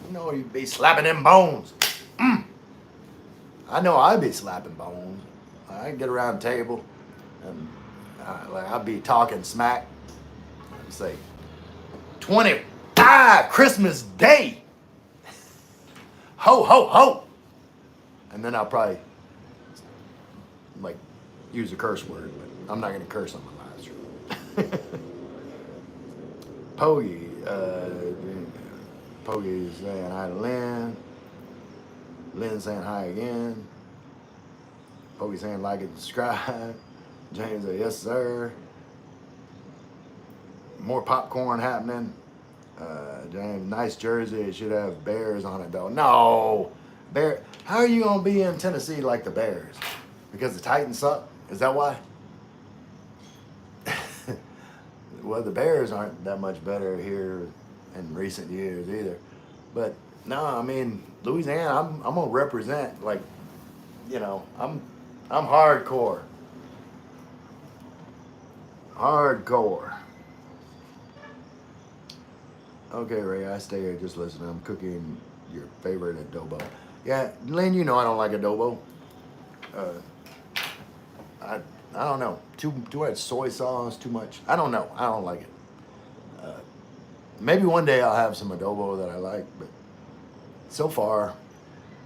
you know, you be slapping them bones. I know I'd be slapping bones. I get around the table, and like I'd be talking smack. I'd say, 25 Christmas Day. Ho ho ho. And then I'll probably like use a curse word, but I'm not gonna curse on my live stream. Pogi is saying hi to Lynn. Lynn saying hi again. Pogi saying like and subscribe. James said yes sir. More popcorn happening. James, nice jersey. It should have Bears on it though. No, Bear. How are you gonna be in Tennessee like the Bears? Because the Titans suck? Is that why? Well, the Bears aren't that much better here in recent years either. But no, I mean Louisiana. I'm gonna represent, like, you know, I'm hardcore. Hardcore. Okay, Ray, I stay here just listening. I'm cooking your favorite adobo. Yeah, Lynn, you know I don't like adobo. I don't know. Too much soy sauce, too much. I don't know. I don't like it. Maybe one day I'll have some adobo that I like, but so far,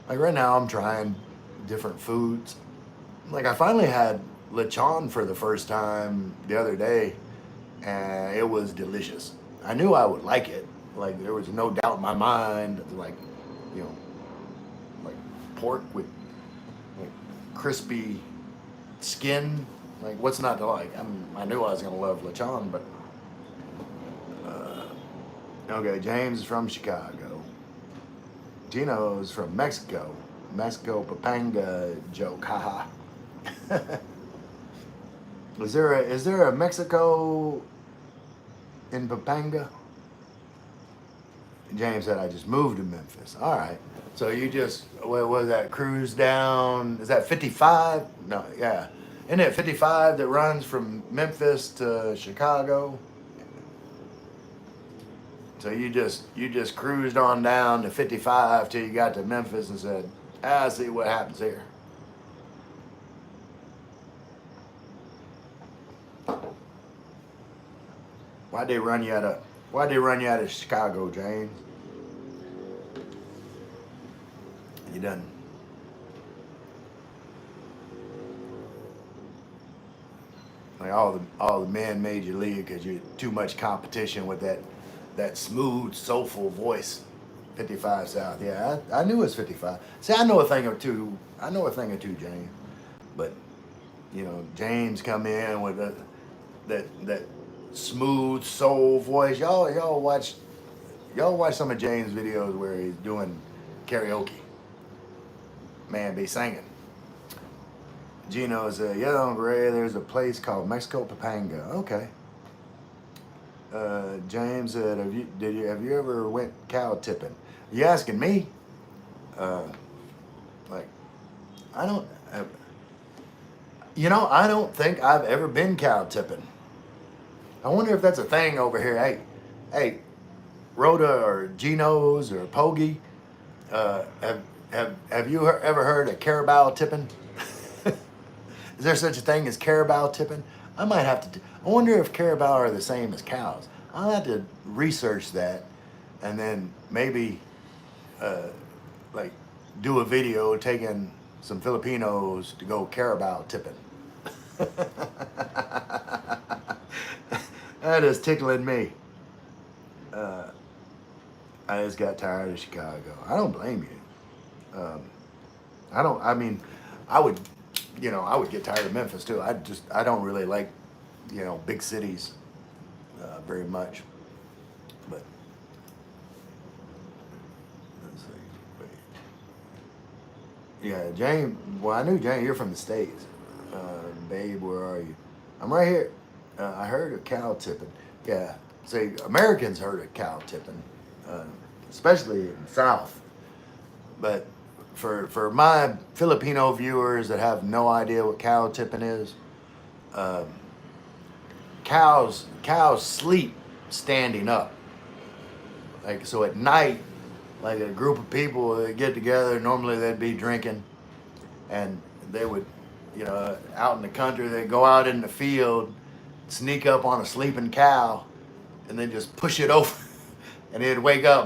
like right now, I'm trying different foods. Like I finally had lechon for the first time the other day, and it was delicious. I knew I would like it. Like there was no doubt in my mind. Like, you know, like pork with like crispy skin. Like what's not to like? I knew I was gonna love lechon, but okay. James is from Chicago. Gino's from Mexico. Mexico Papanga joke, haha. Is there a Mexico in Papanga? James said I just moved to Memphis. All right. So you just what was that cruise down? Is that 55? No, yeah. Isn't it 55 that runs from Memphis to Chicago? So you just cruised on down to 55 till you got to Memphis and said, "I'll see what happens here." Why'd they run you out of Chicago, James? You done. Like all the men made you leave because you're too much competition with that smooth, soulful voice. 55 South. Yeah, I knew it was 55. See, I know a thing or two. James. But you know, James come in with that smooth soul voice. Y'all watch some of James' videos where he's doing karaoke. Man be singing. Gino said, "Yeah, Uncle Ray, there's a place called Mexico Papanga." Okay. James said, "Have you ever went cow tipping?" You asking me? Like, I don't. I don't think I've ever been cow tipping. I wonder if that's a thing over here. Hey, Rhoda or Geno's or Pogi, have you ever heard of carabao tipping? Is there such a thing as carabao tipping? I might have to. I wonder if carabao are the same as cows. I'll have to research that, and then maybe, like, do a video taking some Filipinos to go carabao tipping. That is tickling me. I just got tired of Chicago. I don't blame you. I would you know, I would get tired of Memphis too. I don't really like, you know, big cities very much. But let's see. Wait. Yeah, James. Well, I knew James. You're from the States. Babe, where are you? I'm right here. I heard of cow tipping. Yeah. See, Americans heard of cow tipping, uh, especially in the South. But for my Filipino viewers that have no idea what cow tipping is, uh, cows sleep standing up. Like so at night, like a group of people that get together, normally they'd be drinking, and they would, you know, out in the country, they'd go out in the field, sneak up on a sleeping cow, and then just push it over, and it'd wake up,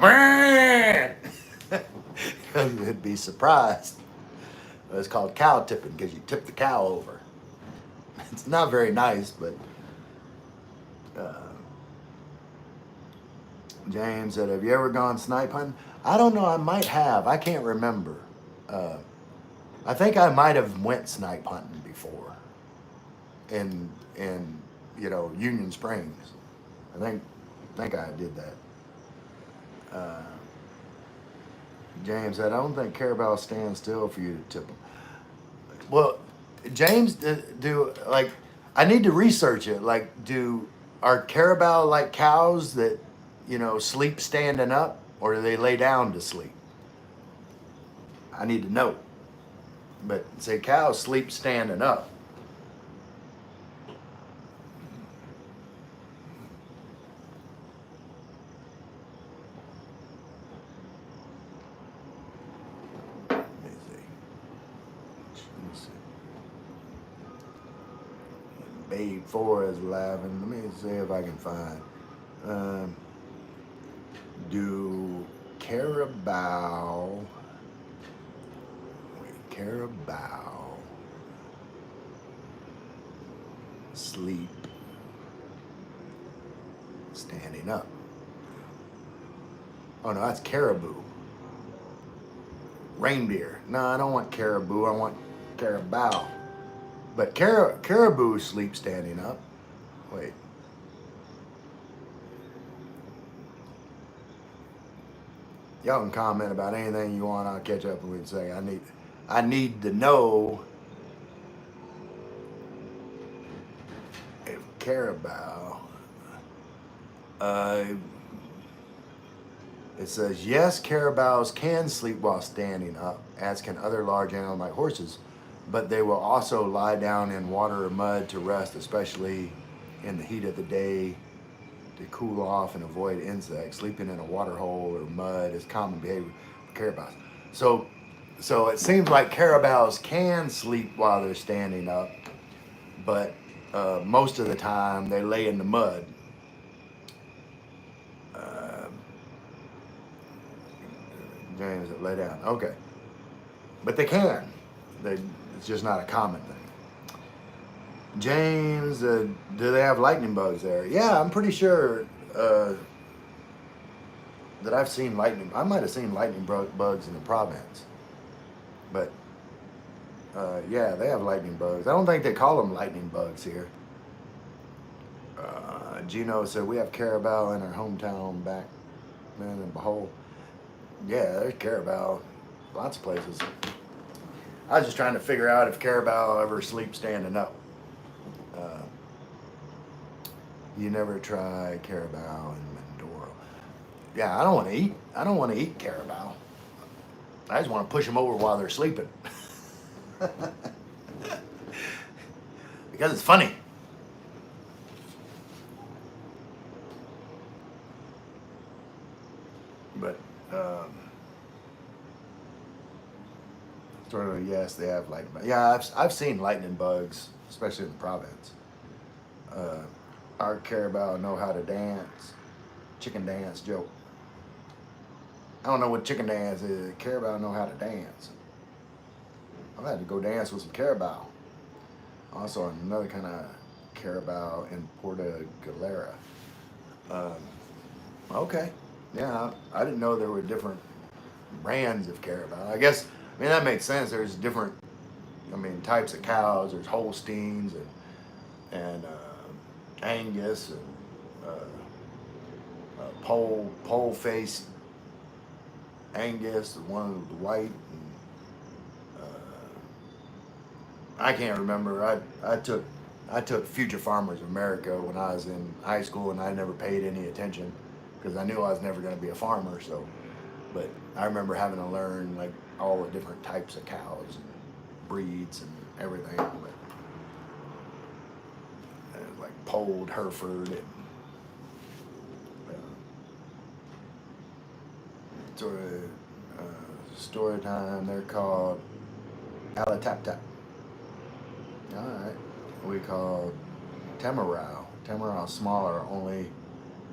because it'd be surprised. It's called cow tipping because you tip the cow over. It's not very nice, but uh, James said, "Have you ever gone snipe hunting?" I don't know. I might have. I can't remember. Uh, I think I might have went snipe hunting before, in you know, Union Springs. I think I did that. James said, "I don't think carabao stand still for you to tip them." Well, James, do like I need to research it. Like, are carabao like cows that, you know, sleep standing up, or do they lay down to sleep? I need to know. But say cows sleep standing up. Let me see. Let me see. Babe 4 is laughing. Let me see if I can find. Um, do carabao sleep standing up? Oh no, that's caribou. Reindeer. No, I don't want caribou. I want carabao. But caribou sleep standing up. Wait. Y'all can comment about anything you want. I'll catch up and we can say I need to know if carabao. It says yes, carabaos can sleep while standing up, as can other large animals like horses, but they will also lie down in water or mud to rest, especially in the heat of the day, to cool off and avoid insects. Sleeping in a water hole or mud is common behavior for carabaos. So it seems like carabaos can sleep while they're standing up, but most of the time they lay in the mud. James, lay down. Okay, but they can. It's just not a common thing. James, do they have lightning bugs there? Yeah, I'm pretty sure that I've seen lightning. I might have seen lightning bugs in the province, but yeah, they have lightning bugs. I don't think they call them lightning bugs here. Gino said we have carabao in our hometown back, man, in Behold. Yeah, there's carabao, lots of places. I was just trying to figure out if carabao ever sleep standing up. You never try carabao in Mindoro. Yeah, I don't want to eat carabao. I just want to push them over while they're sleeping. Because it's funny. But sort of, yes, they have lightning bugs. Yeah, I've seen lightning bugs, especially in the province. Our carabao know how to dance. Chicken dance joke. I don't know what chicken dance is. Carabao know how to dance. I've had to go dance with some carabao. Also, another kind of carabao in Porta Galera. Okay. Yeah, I didn't know there were different brands of carabao. I guess, I mean, that makes sense. There's different, I mean, types of cows. There's Holsteins and Angus and pole faced Angus, the one with the white. And, I can't remember. I took Future Farmers America when I was in high school, and I never paid any attention because I knew I was never going to be a farmer. So, but I remember having to learn like all the different types of cows and breeds and everything. But like polled Hereford and story time. They're called Alatap. All right, we call Tamarau. Tamarau smaller, only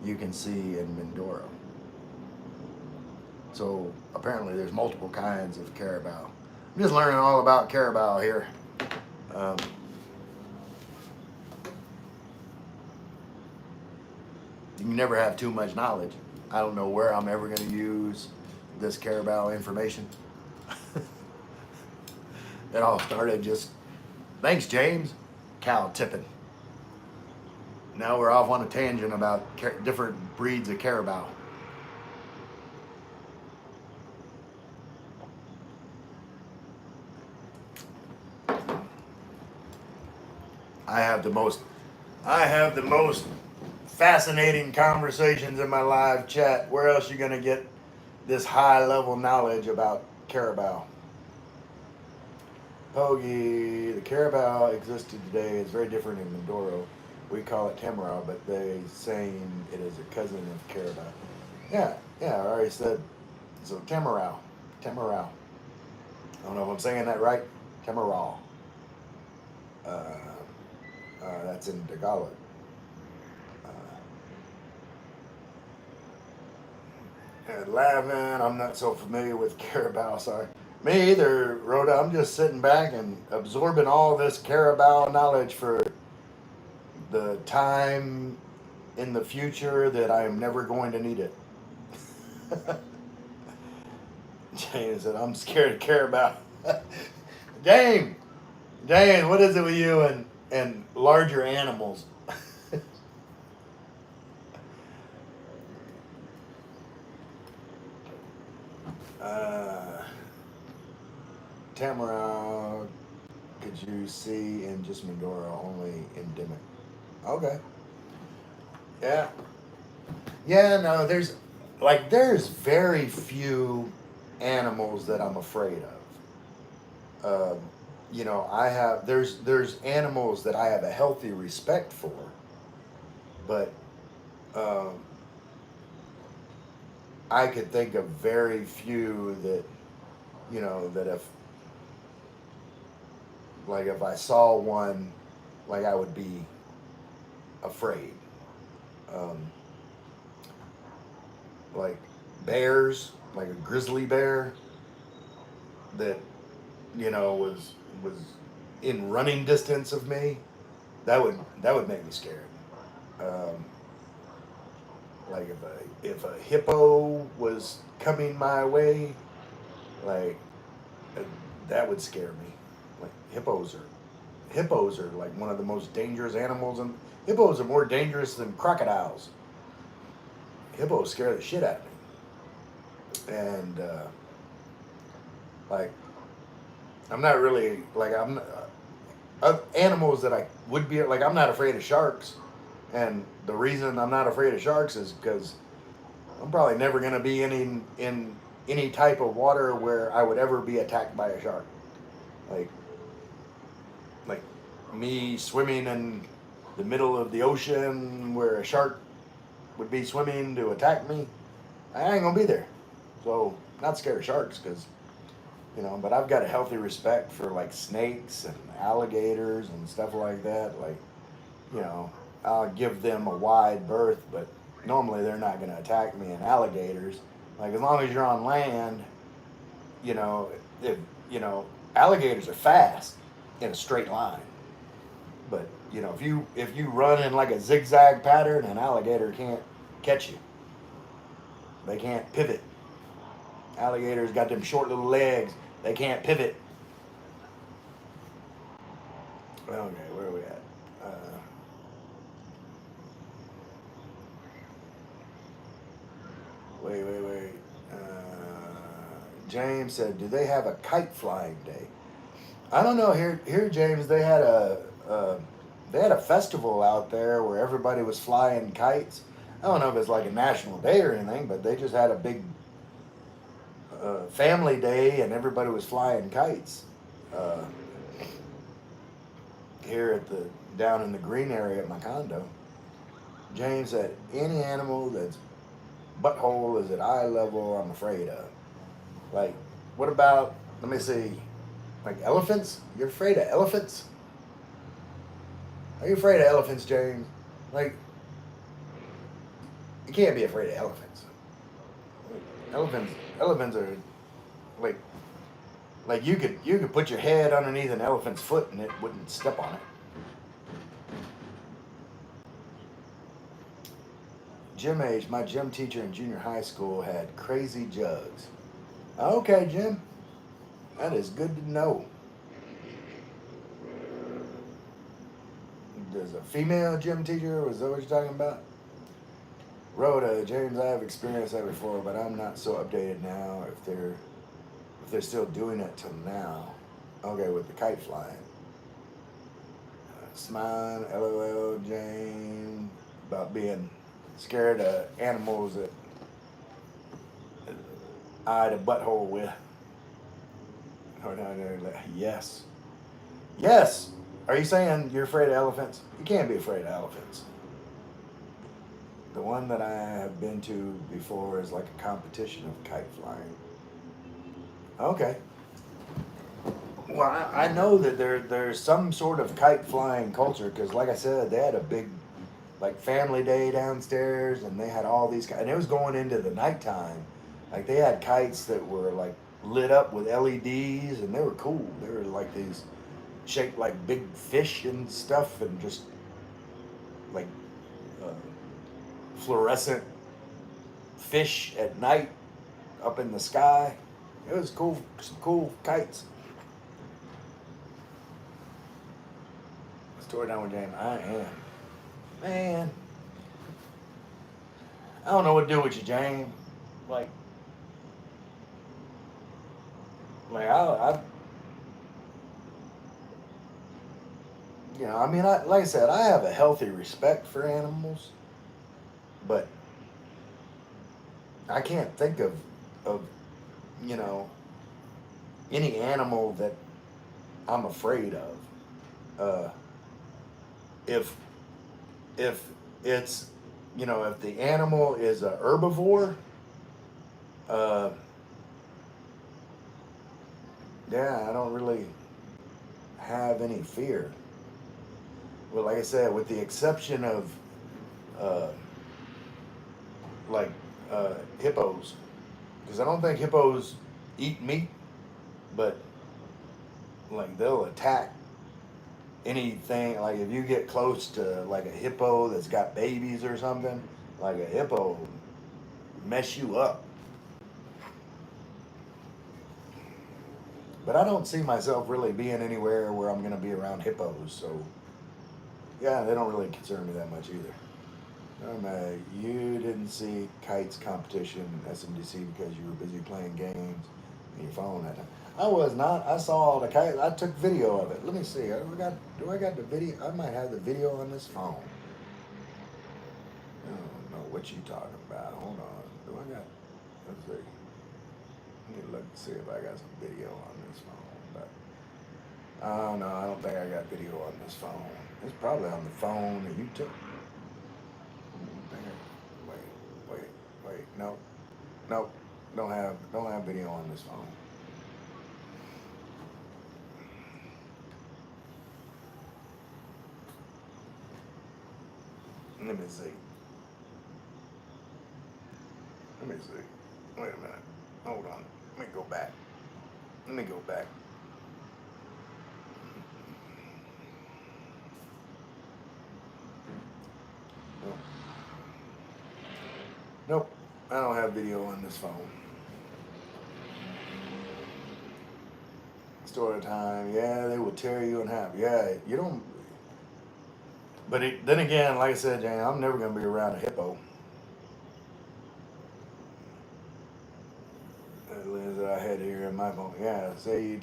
you can see in Mindoro. So apparently there's multiple kinds of carabao. I'm just learning all about carabao here. You can never have too much knowledge. I don't know where I'm ever going to use this carabao information. It all started just, thanks James, cow tipping. Now we're off on a tangent about different breeds of carabao. I have the most fascinating conversations in my live chat. Where else you gonna get this high level knowledge about carabao? Pogie, the carabao existed today is very different in Mindoro. We call it Tamarau, but they saying it is a cousin of carabao. Yeah, I already said. So Tamarau. I don't know if I'm saying that right. Tamarau. That's in Tagalog. And Lavin, I'm not so familiar with carabao, sorry. Me either, Rhoda. I'm just sitting back and absorbing all this carabao knowledge for the time in the future that I am never going to need it. James said, I'm scared of carabao. James, what is it with you and larger animals? Tamarau, could you see in just Mindoro, only endemic? Okay. Yeah. Yeah, no, there's very few animals that I'm afraid of. There's animals that I have a healthy respect for, but I could think of very few that, that if I saw one, like I would be afraid. Like bears, like a grizzly bear that, was in running distance of me, that would make me scared. Like if a hippo was coming my way, like that would scare me. Like hippos are like one of the most dangerous animals, and hippos are more dangerous than crocodiles. Hippos scare the shit out of me, and like I'm not really like animals that I would be like. I'm not afraid of sharks, and the reason I'm not afraid of sharks is because I'm probably never gonna be in any type of water where I would ever be attacked by a shark. Like me swimming in the middle of the ocean where a shark would be swimming to attack me, I ain't gonna be there. So not scared of sharks because, but I've got a healthy respect for like snakes and alligators and stuff like that. Like, I'll give them a wide berth, but normally they're not gonna attack me. And alligators, like as long as you're on land, alligators are fast in a straight line. But if you run in like a zigzag pattern, an alligator can't catch you. They can't pivot. Alligators got them short little legs. They can't pivot. Okay, where are we at? Wait. James said, "Do they have a kite flying day?" I don't know. Here, James. They had a festival out there where everybody was flying kites. I don't know if it's like a national day or anything, but they just had a big family day, and everybody was flying kites uh, here at the down in the green area at my condo. James said, "Any animal that's butthole is at eye level, I'm afraid of." Like, what about? Let me see. Like elephants? You're afraid of elephants? Are you afraid of elephants, James? Like, you can't be afraid of elephants. Elephants are like you could put your head underneath an elephant's foot and it wouldn't step on it. Gym age, my gym teacher in junior high school had crazy jugs. Okay, Jim, that is good to know. There's a female gym teacher. Was that what you're talking about? Rhoda, James, I have experienced that before, but I'm not so updated now. If they're still doing it till now. Okay, with the kite flying. Smiling, LOL, James, about being scared of animals that eye the butthole with. Yes. Yes. Are you saying you're afraid of elephants? You can't be afraid of elephants. The one that I have been to before is like a competition of kite flying. Okay. Well, I know that there's some sort of kite flying culture because, like I said, they had a big like family day downstairs, and they had all these, and it was going into the nighttime. Like they had kites that were like lit up with LEDs, and they were cool. They were like these shaped like big fish and stuff, and just like uh, fluorescent fish at night up in the sky. It was cool, some cool kites. Story down with James. I am. Man, I don't know what to do with you, James. Like, I I mean, like I said, I have a healthy respect for animals, but I can't think of, you know, any animal that I'm afraid of. Uh, if if it's, if the animal is a herbivore, uh, yeah, I don't really have any fear. Well, like I said, with the exception of uh, like hippos, because I don't think hippos eat meat, but like they'll attack anything. Like if you get close to like a hippo that's got babies or something, like a hippo mess you up. But I don't see myself really being anywhere where I'm going to be around hippos. So yeah, they don't really concern me that much either. You didn't see kites competition in SMDC because you were busy playing games on your phone that time. I was not. I saw the kite. I took video of it. Let me see. Do I got the video? I might have the video on this phone. I don't know what you talking about. Hold on. Do I got? Let's see. Let me look and see if I got some video on this phone. But oh no, I don't think I got video on this phone. It's probably on the phone that you took. Wait. Nope. Don't have video on this phone. Let me see. Wait a minute. Hold on. Let me go back. Nope. Nope. I don't have video on this phone. Story time. Yeah, they will tear you in half. Yeah, you don't. But then again, like I said, Jane, I'm never gonna be around a hippo. That I had here in my phone. Yeah, say you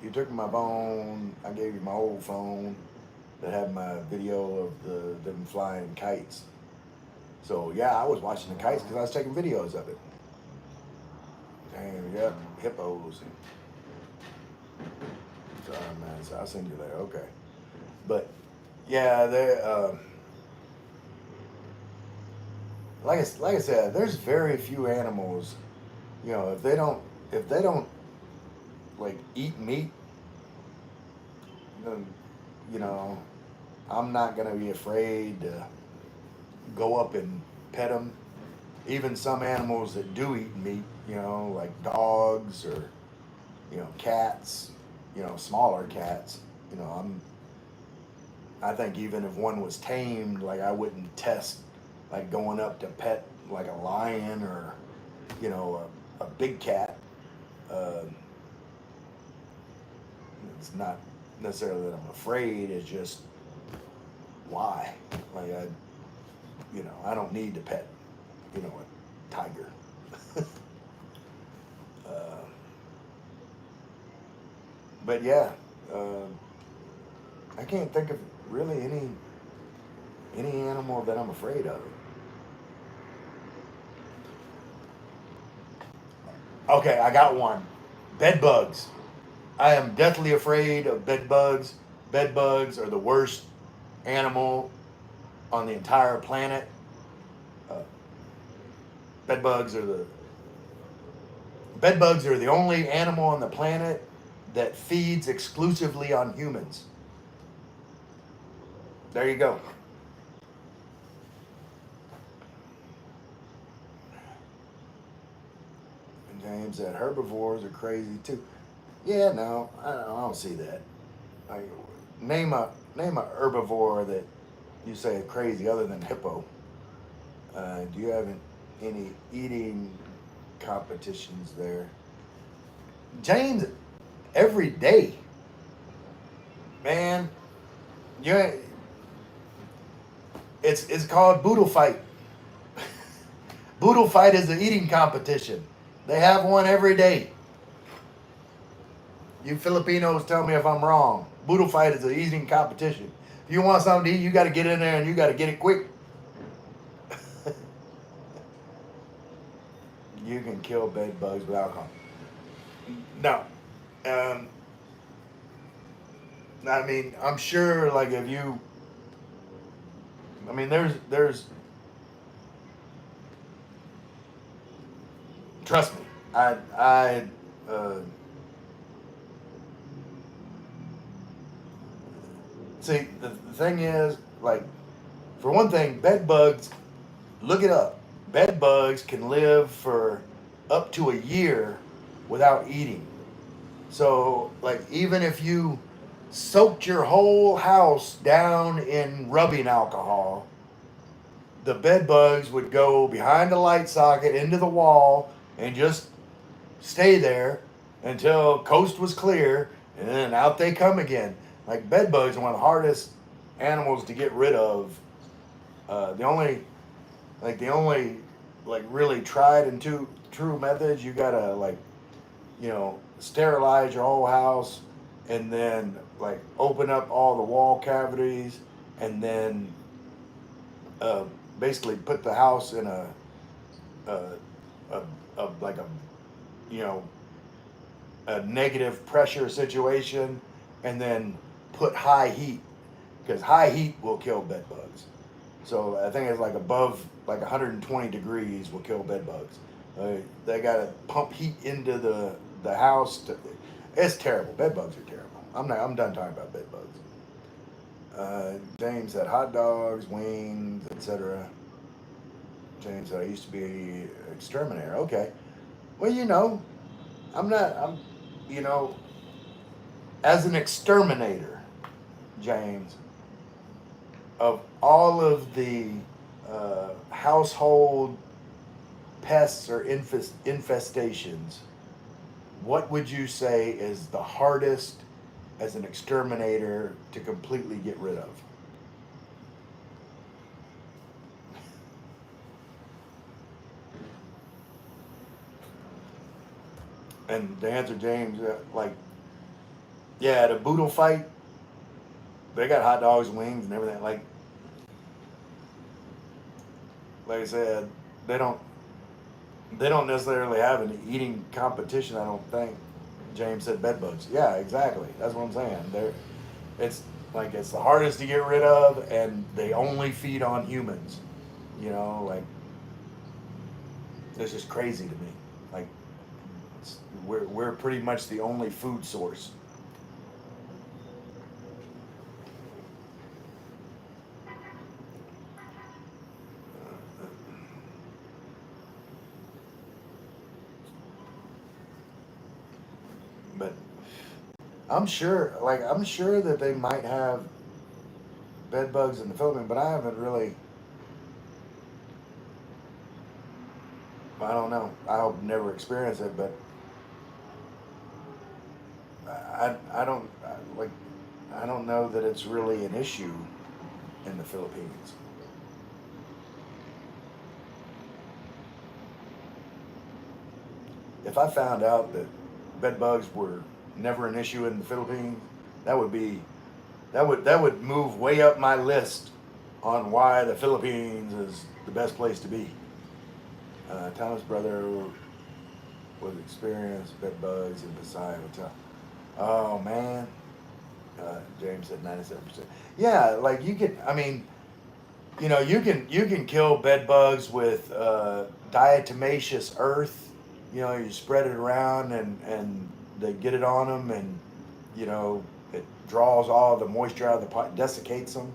took my phone. I gave you my old phone that had my video of them flying kites. So yeah, I was watching the kites because I was taking videos of it. Damn, yep, hippos. Sorry, man. So I'll send you there. Okay, but yeah, they like I said, there's very few animals. You know, if they don't like eat meat, then you know, I'm not gonna be afraid to go up and pet them. Even some animals that do eat meat, you know, like dogs or cats, smaller cats. You know, I think even if one was tamed, like I wouldn't test like going up to pet like a lion or a big cat. Uh, it's not necessarily that I'm afraid. It's just why, like I don't need to pet, a tiger. uh, but yeah, uh, I can't think of really any animal that I'm afraid of. Okay, I got one. Bed bugs. I am deathly afraid of bed bugs. Bed bugs are the worst animal on the entire planet. Uh, bed bugs are the bed bugs are the only animal on the planet that feeds exclusively on humans. There you go. And James said herbivores are crazy too. Yeah, no, I don't see that. Like, name a herbivore that you say is crazy other than hippo. Do you have any eating competitions there? James, every day, man. You it's called Boodle Fight. Boodle Fight is the eating competition. They have one every day. You Filipinos tell me if I'm wrong. Boodle Fight is an eating competition. If you want something to eat, you got to get in there and you got to get it quick. You can kill bed bugs without harm. No. Um, I mean, I'm sure, like, if you, I mean, trust me, uh, see, the thing is, like, for one thing, bed bugs, look it up. Bed bugs can live for up to a year without eating. So, like, even if you soaked your whole house down in rubbing alcohol, the bed bugs would go behind the light socket into the wall and just stay there until coast was clear, and then out they come again. Like, bed bugs are one of the hardest animals to get rid of. The only like really tried and true methods, you gotta like sterilize your whole house, and then like open up all the wall cavities, and then uh, basically put the house in a, a, like you know a negative pressure situation, and then put high heat, because high heat will kill bed bugs. So I think it's like above like 120 degrees will kill bed bugs. They got to pump heat into the house. It's terrible. Bed bugs are terrible. I'm done talking about bed bugs. James said hot dogs, wings, etc. James said I used to be an exterminator. Okay. Well, I'm not. You know, as an exterminator, James, of all of the household pests or infestations, what would you say is the hardest as an exterminator to completely get rid of? And to answer James, like, yeah, the boodle fight, they got hot dogs, wings, and everything. Like I said, they don't they don't necessarily have an eating competition. I don't think. James said bed bugs. Yeah, exactly. That's what I'm saying. It's like it's the hardest to get rid of, and they only feed on humans. You know, like it's just crazy to me. Like we're pretty much the only food source. But I'm sure that they might have bed bugs in the Philippines, but I haven't really. I don't know. I hope never experience it, but I don't like. I don't know that it's really an issue in the Philippines. If I found out that bed bugs were never an issue in the Philippines, that would be that would move way up my list on why the Philippines is the best place to be. Thomas' brother was experienced bed bugs in Pasay Hotel. Oh man, James said 97%. Yeah, like you can. I mean, you can kill bed bugs with diatomaceous earth. You spread it around and they get it on them, and it draws all the moisture out of the pot, desiccates them.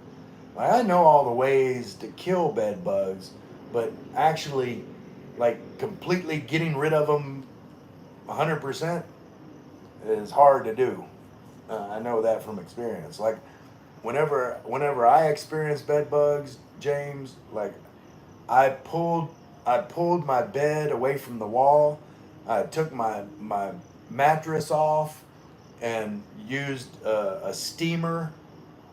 Like, I know all the ways to kill bed bugs, but actually, like completely getting rid of them 100% is hard to do. I know that from experience. Like whenever I experience bed bugs, James, like I pulled I pulled my bed away from the wall. I took my mattress off and used a steamer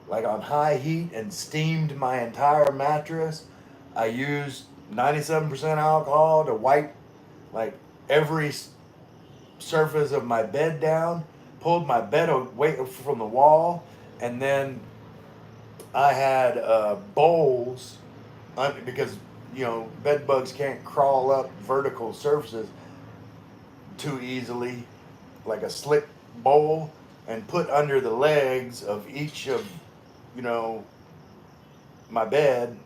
like on high heat and steamed my entire mattress. I used 97% alcohol to wipe like every surface of my bed down, pulled my bed away from the wall, and then I had bowls because bed bugs can't crawl up vertical surfaces too easily, like a slick bowl, and put under the legs of each of you know my bed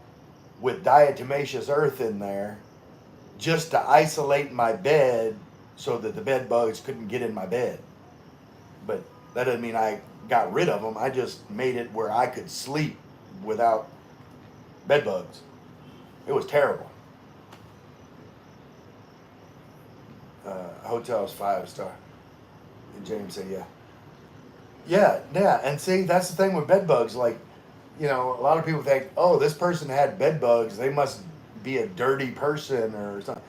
with diatomaceous earth in there just to isolate my bed so that the bed bugs couldn't get in my bed. But that doesn't mean I got rid of them. I just made it where I could sleep without bed bugs. It was terrible. Hotel's 5 star. And James said, yeah. Yeah. And see, that's the thing with bed bugs. Like, a lot of people think, oh, this person had bed bugs. They must be a dirty person or something.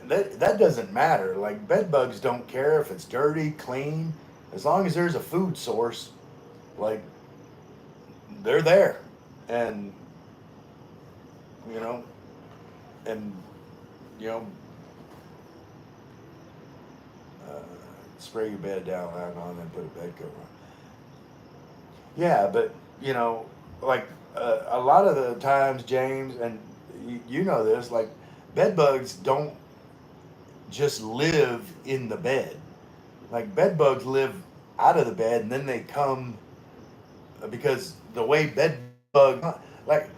That doesn't matter. Like, bed bugs don't care if it's dirty, clean. As long as there's a food source, like, they're there. And, you know, and, you know, uh, spray your bed down with alcohol and then put a bed cover on. Yeah, but like a lot of the times, James, and you know this, like bed bugs don't just live in the bed. Like bed bugs live out of the bed, and then they come because the way bed bug, like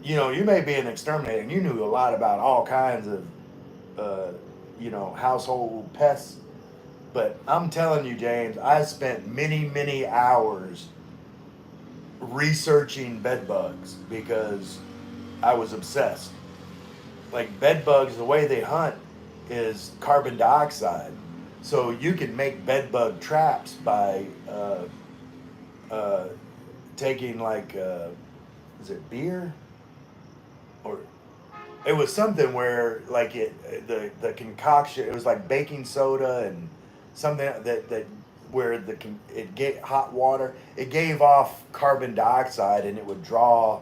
you may be an exterminator, and you knew a lot about all kinds of household pests. But I'm telling you, James, I spent many, many hours researching bed bugs because I was obsessed. Like bed bugs, the way they hunt is carbon dioxide. So you can make bed bug traps by uh, taking like, is it beer or it was something where like the concoction, it was like baking soda and something that where it gave hot water, it gave off carbon dioxide, and it would draw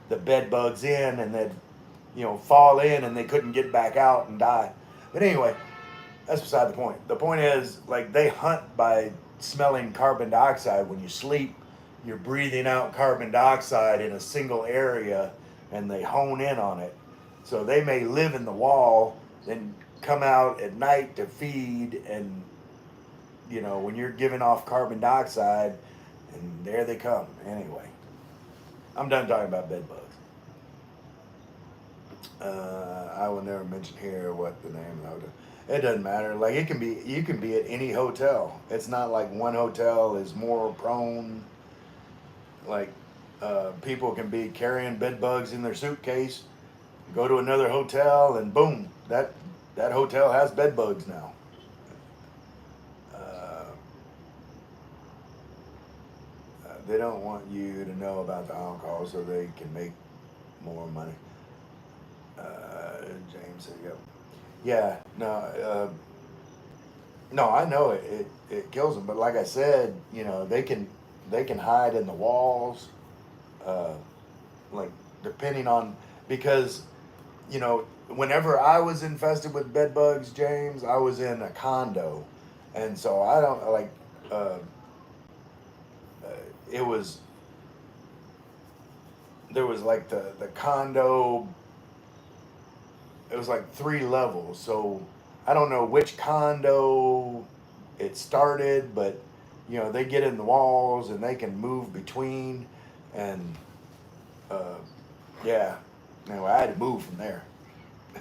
the bed bugs in, and they'd fall in, and they couldn't get back out and die. But anyway, that's beside the point. The point is, like, they hunt by smelling carbon dioxide. When you sleep, you're breathing out carbon dioxide in a single area, and they hone in on it. So they may live in the wall, then come out at night to feed, and when you're giving off carbon dioxide, and there they come. Anyway, I'm done talking about bed bugs. I will never mention here what the name of the hotel. It doesn't matter. Like, you can be at any hotel. It's not like one hotel is more prone. Like, people can be carrying bed bugs in their suitcase, go to another hotel, and boom, that hotel has bed bugs now. They don't want you to know about the alcohol so they can make more money. James said, "Yep, yeah, no, I know it kills them, but like I said, they can hide in the walls, uh, like depending on because whenever I was infested with bed bugs, James, I was in a condo, and so I don't like it was there was like the condo. It was like 3 levels, so I don't know which condo it started, but they get in the walls and they can move between, and uh, yeah. Anyway, I had to move from there. Yeah,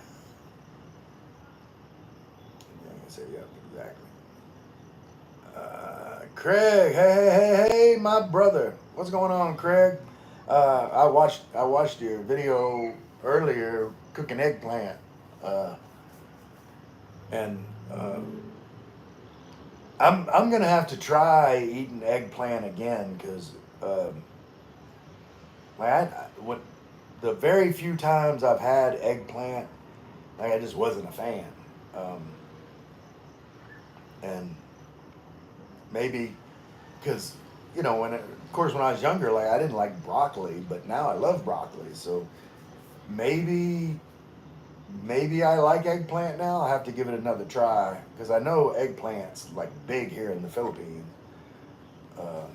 I said, yep, exactly. Craig, hey, my brother, what's going on, Craig? I watched your video earlier cooking eggplant, uh, and I'm gonna have to try eating eggplant again because like what the very few times I've had eggplant, like I just wasn't a fan, um, and maybe because of course when I was younger, like I didn't like broccoli, but now I love broccoli, so maybe I like eggplant now. I have to give it another try because I know eggplant's like big here in the Philippines. Uh,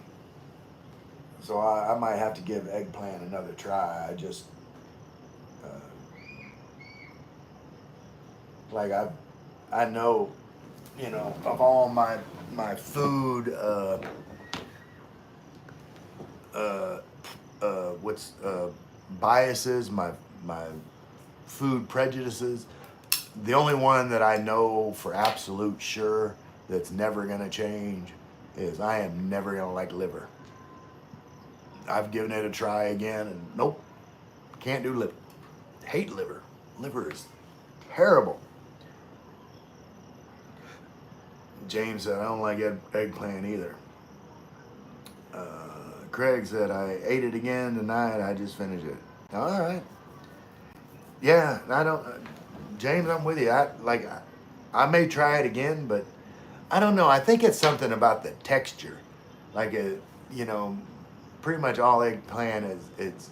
so I might have to give eggplant another try. I just uh, like I know of all my food uh, what's biases, my food prejudices. The only one that I know for absolute sure that's never gonna change is I am never gonna like liver. I've given it a try again, and nope, can't do liver. Hate liver. Liver is terrible. James said I don't like eggplant either. Craig said I ate it again tonight. I just finished it. All right. Yeah, I don't. James, I'm with you. I may try it again, but I don't know. I think it's something about the texture. Like you know, pretty much all eggplant is it's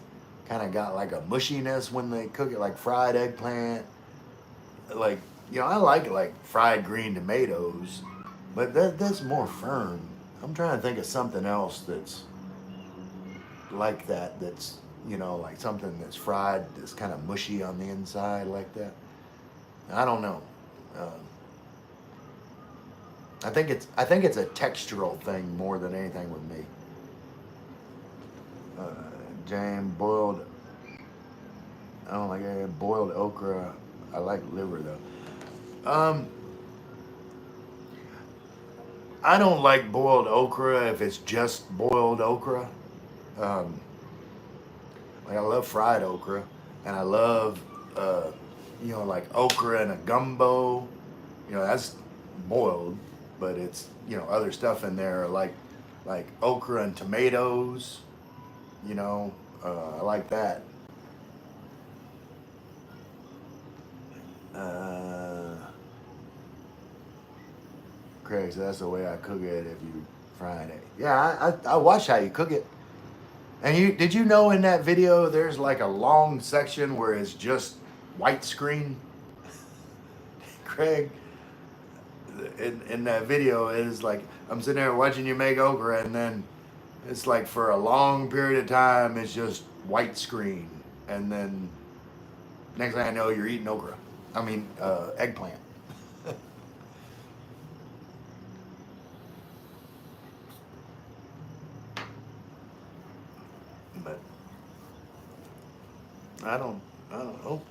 kind of got like a mushiness when they cook it, like fried eggplant. Like I like fried green tomatoes, but that's more firm. I'm trying to think of something else that's like that. That's like something that's fried that's kind of mushy on the inside like that. I don't know. Um, I think it's a textural thing more than anything with me. Uh, Jam boiled. I don't like boiled okra. I like liver though. I don't like boiled okra if it's just boiled okra. Um, like I love fried okra, and I love like okra and a gumbo. That's boiled, but it's other stuff in there like okra and tomatoes. I like that. Craig said that's the way I cook it if you frying it. Yeah, I watched how you cook it. And did you know in that video there's like a long section where it's just white screen? Craig, in that video, it is like I'm sitting there watching you make okra, and then it's like for a long period of time it's just white screen, and then next thing I know you're eating okra. I mean eggplant. But I don't know.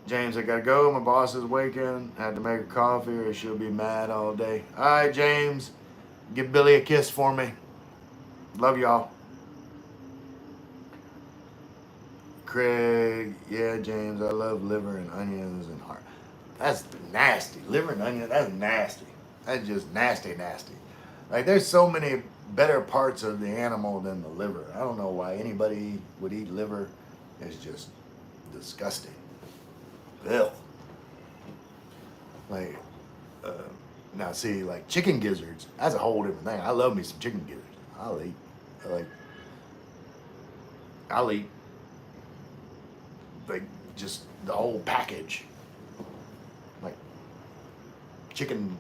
James, I gotta go. My boss is waking. Had to make her coffee or she'll be mad all day. All right, James, give Billy a kiss for me. Love y'all. Craig, yeah, James, I love liver and onions and heart. That's nasty. Liver and onions, that's nasty. That's just nasty, nasty. Like, there's so many better parts of the animal than the liver. I don't know why anybody would eat liver. It's just disgusting. Ugh. Like, uh, now see, like chicken gizzards, that's a whole different thing. I love me some chicken gizzards. I'll eat, like, I'll eat, like, just the whole package. Like, chicken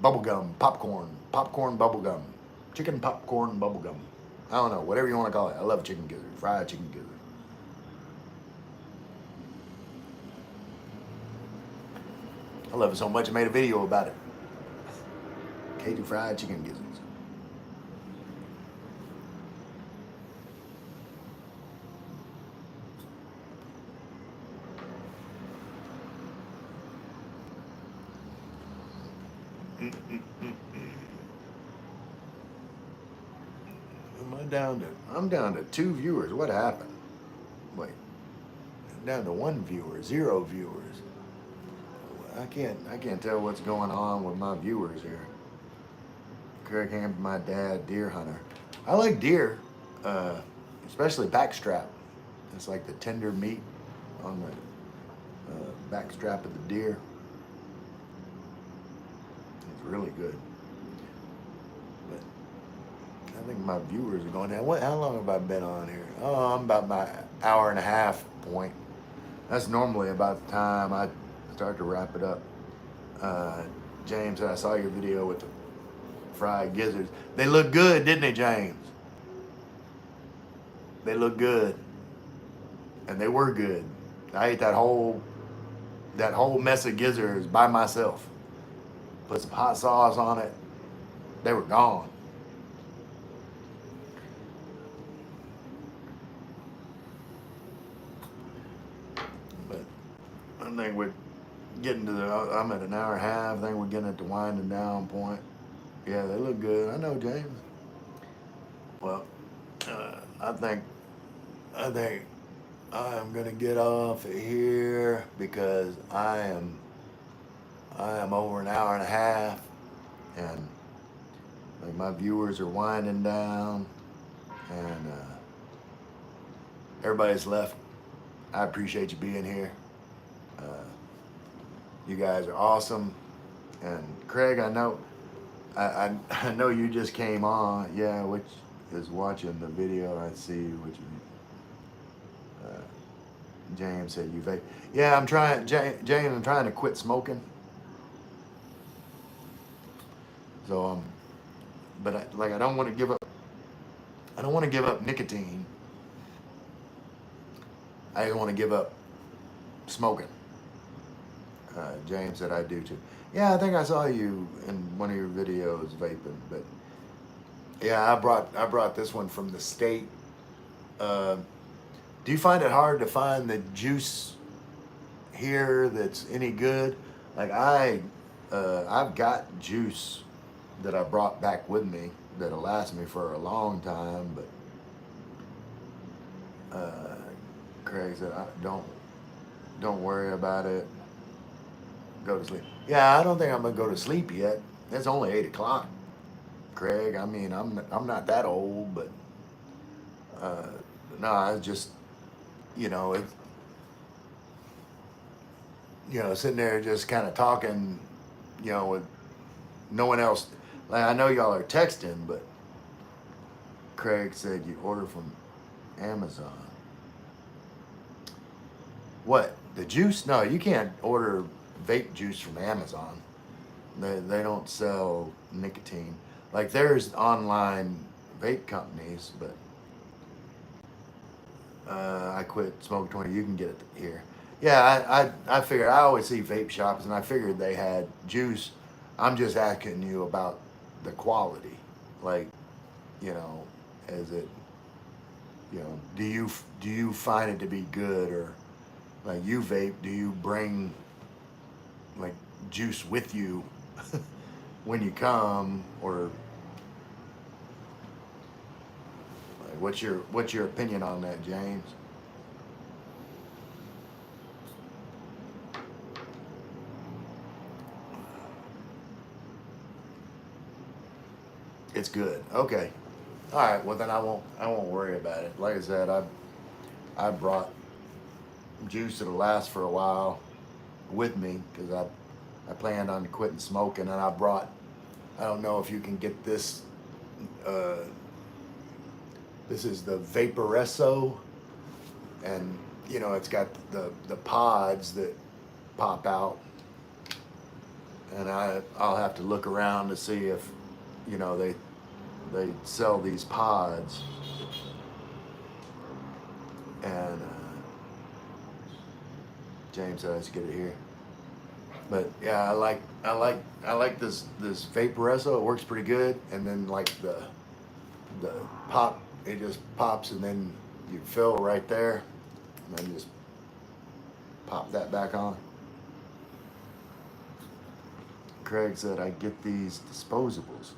bubblegum, popcorn bubblegum, chicken popcorn bubblegum. I don't know, whatever you want to call it. I love chicken gizzard, fried chicken gizzard. I love it so much I made a video about it. Cajun fried chicken gizzards. I'm down to 2 viewers. What happened? Wait, I'm down to 1 viewer, 0 viewers. I can't tell what's going on with my viewers here. Craig Ham, my dad, deer hunter. I like deer, especially backstrap. It's like the tender meat on the backstrap of the deer. It's really good. But I think my viewers are going down. How long have I been on here? Oh, I'm about my hour and a half point. That's normally about the time I start to wrap it up. James, I saw your video with the fried gizzards. They look good, didn't they, James? They look good, and they were good. I ate that whole mess of gizzards by myself. Put some hot sauce on it. They were gone. But I think we're getting to I'm at an hour and a half. I think we're getting at the winding down point. Yeah, they look good. I know, James. Well, I think I'm gonna get off of here because I am over an hour and a half, and like my viewers are winding down, and everybody's left. I appreciate you being here. You guys are awesome, and Craig, I know you just came on. Yeah, which is watching the video. I see which. James said you vape. Yeah, I'm trying, James. I'm trying to quit smoking. So but I don't want to give up. I don't want to give up nicotine. I just want to give up smoking. James said I do too. Yeah, I think I saw you in one of your videos vaping, but yeah, I brought this one from the state. Do you find it hard to find the juice here that's any good? Like I've got juice that I brought back with me that'll last me for a long time, but Craig said, don't worry about it. Go to sleep. Yeah, I don't think I'm gonna go to sleep yet. It's only 8 o'clock, Craig. I mean, I'm not that old, but no, I just you know, it, sitting there just kind of talking, with no one else. Like, I know y'all are texting, but Craig said you order from Amazon. What? The juice? No, you can't order vape juice from Amazon. They don't sell nicotine. Like, there's online vape companies, but I quit smoking 20. You can get it here. Yeah, I figured, I always see vape shops, and I figured they had juice. I'm just asking you about the quality. Like, you know, is it, do you find it to be good, or like you vape, do you bring like juice with you when you come, or like, what's your opinion on that, James? It's good. Okay. All right. Well, then I won't worry about it. Like I said, I brought juice that'll last for a while with me, because I planned on quitting smoking, and I brought. I don't know if you can get this. Uh, this is the Vaporesso, and it's got the pods that pop out, and I'll have to look around to see if they sell these pods, and James said I should get it here. But yeah, I like this Vaporesso. It works pretty good, and then like the pop, it just pops, and then you fill right there, and then just pop that back on. Craig said I get these disposables.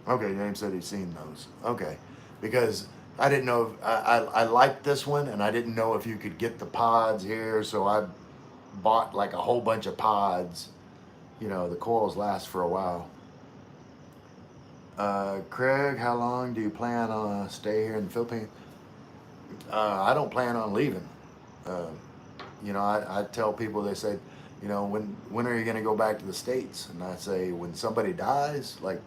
Okay, James said he's seen those. Okay, because I didn't know. I liked this one, and I didn't know if you could get the pods here, so I bought like a whole bunch of pods. The coils last for a while. Craig, how long do you plan on stay here in the Philippines? I don't plan on leaving. Uh, I tell people, they say, when are you going to go back to the States? And I say, when somebody dies, like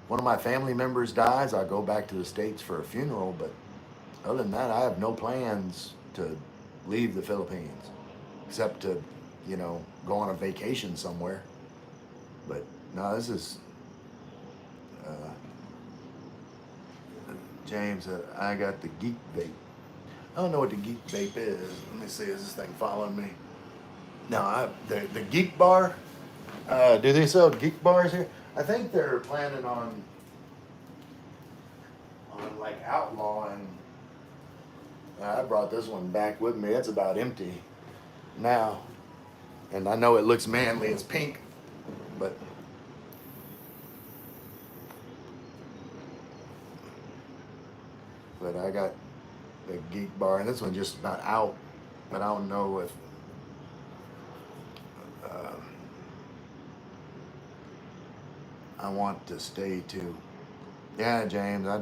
one of my family members dies, I go back to the States for a funeral. But other than that, I have no plans to leave the Philippines, except to, go on a vacation somewhere. But no, this is uh, James. I got the Geek Vape. I don't know what the Geek Vape is. Let me see. Is this thing following me? No, the Geek Bar. Do they sell Geek Bars here? I think they're planning on like outlawing. I brought this one back with me. It's about empty now, and I know it looks manly. It's pink, but I got the Geek Bar, and this one's just about out. But I don't know if uh, I want to stay too. Yeah, James, I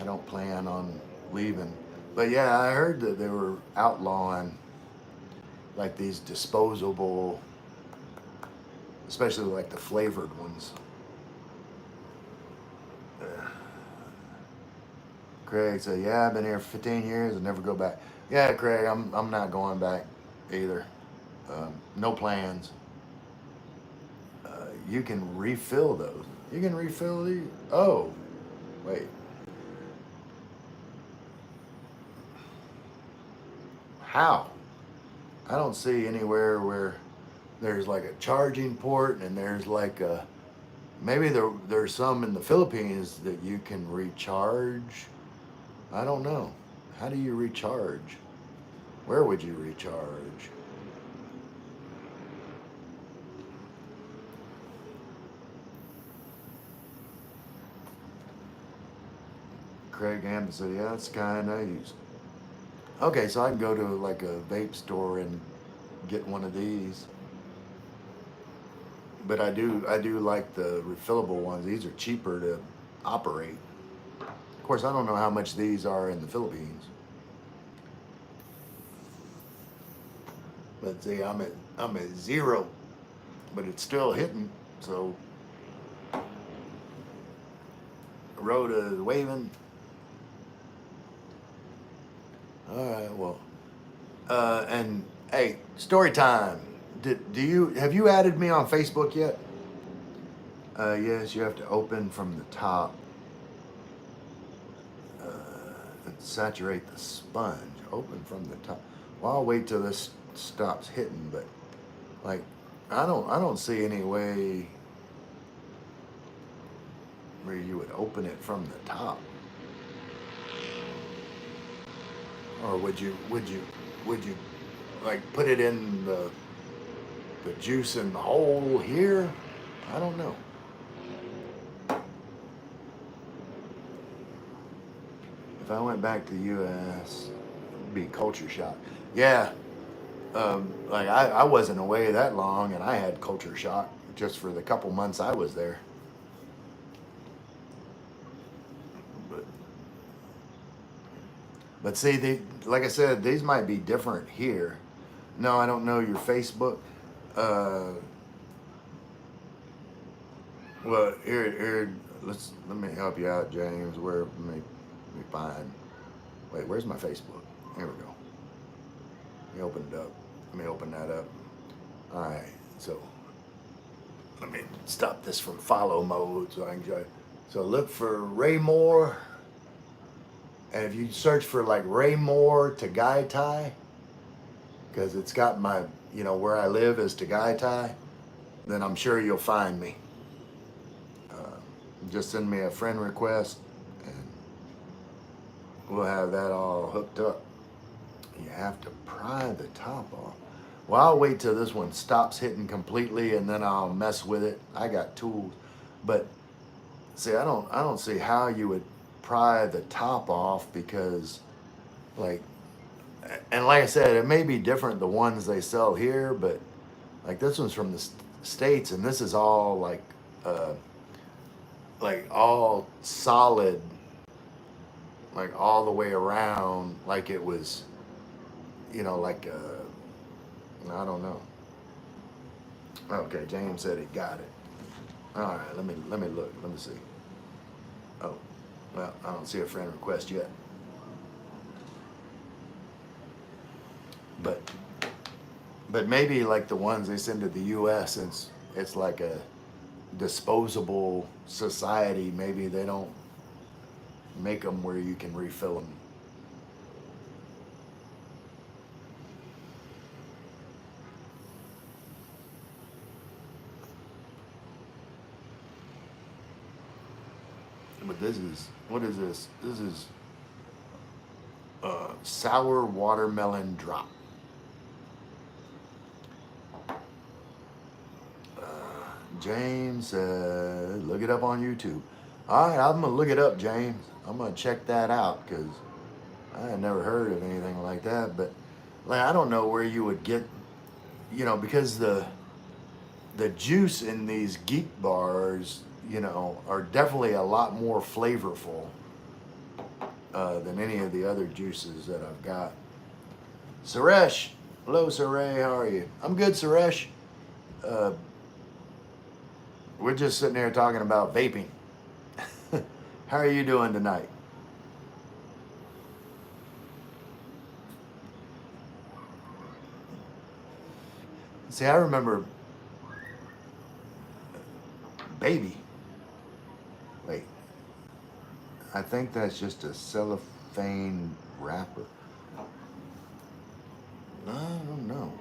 don't plan on leaving. But yeah, I heard that they were outlawing like these disposable, especially like the flavored ones. Uh, Craig said, "Yeah, I've been here for 15 years and never go back." Yeah, Craig, I'm not going back either. No plans. You can refill those. You can refill these. Oh, wait. How? I don't see anywhere where there's like a charging port, and there's like a, maybe there's some in the Philippines that you can recharge. I don't know. How do you recharge? Where would you recharge? Craig Hampton said, "Yeah, it's kind of nice." Okay, so I can go to like a vape store and get one of these. But I do like the refillable ones. These are cheaper to operate. Of course, I don't know how much these are in the Philippines. Let's see, I'm at 0, but it's still hitting. So Rhoda is waving. All right, well, and hey, story time. Have you added me on Facebook yet? Yes, you have to open from the top and saturate the sponge. Open from the top. Well, I'll wait till this stops hitting, but like, I don't see any way where you would open it from the top. Or would you like put it in the juice in the hole here? I don't know. If I went back to the U.S., it'd be culture shock. Yeah, like I wasn't away that long, and I had culture shock just for the couple months I was there. But see, like I said, these might be different here. No, I don't know your Facebook. Well, here, let me help you out, James. Let me find. Wait, where's my Facebook? Here we go. Let me open it up. Let me open that up. All right, so let me stop this from follow mode so I can join. So look for Ray Moore. And if you search for like Ray Moore Tagaytay, because it's got my, where I live is Tagaytay, then I'm sure you'll find me. Just send me a friend request and we'll have that all hooked up. You have to pry the top off. Well, I'll wait till this one stops hitting completely and then I'll mess with it. I got tools. But see, I don't see how you would pry the top off because like I said, it may be different the ones they sell here, but like this one's from the States and this is all like all solid, like all the way around, like it was, like I don't know. Okay, James said he got it. All right, let me look. Let me see. Oh, well, I don't see a friend request yet. But maybe like the ones they send to the U.S. It's like a disposable society. Maybe they don't make them where you can refill them. But what is this? This is sour watermelon drop. James said, look it up on YouTube. All right, I'm gonna look it up, James. I'm gonna check that out because I had never heard of anything like that. But like, I don't know where you would get, because the juice in these Geek bars, are definitely a lot more flavorful than any of the other juices that I've got. Suresh, hello Suresh, how are you? I'm good, Suresh. We're just sitting here talking about vaping. How are you doing tonight? See, I remember baby. Wait, I think that's just a cellophane wrapper. I don't know.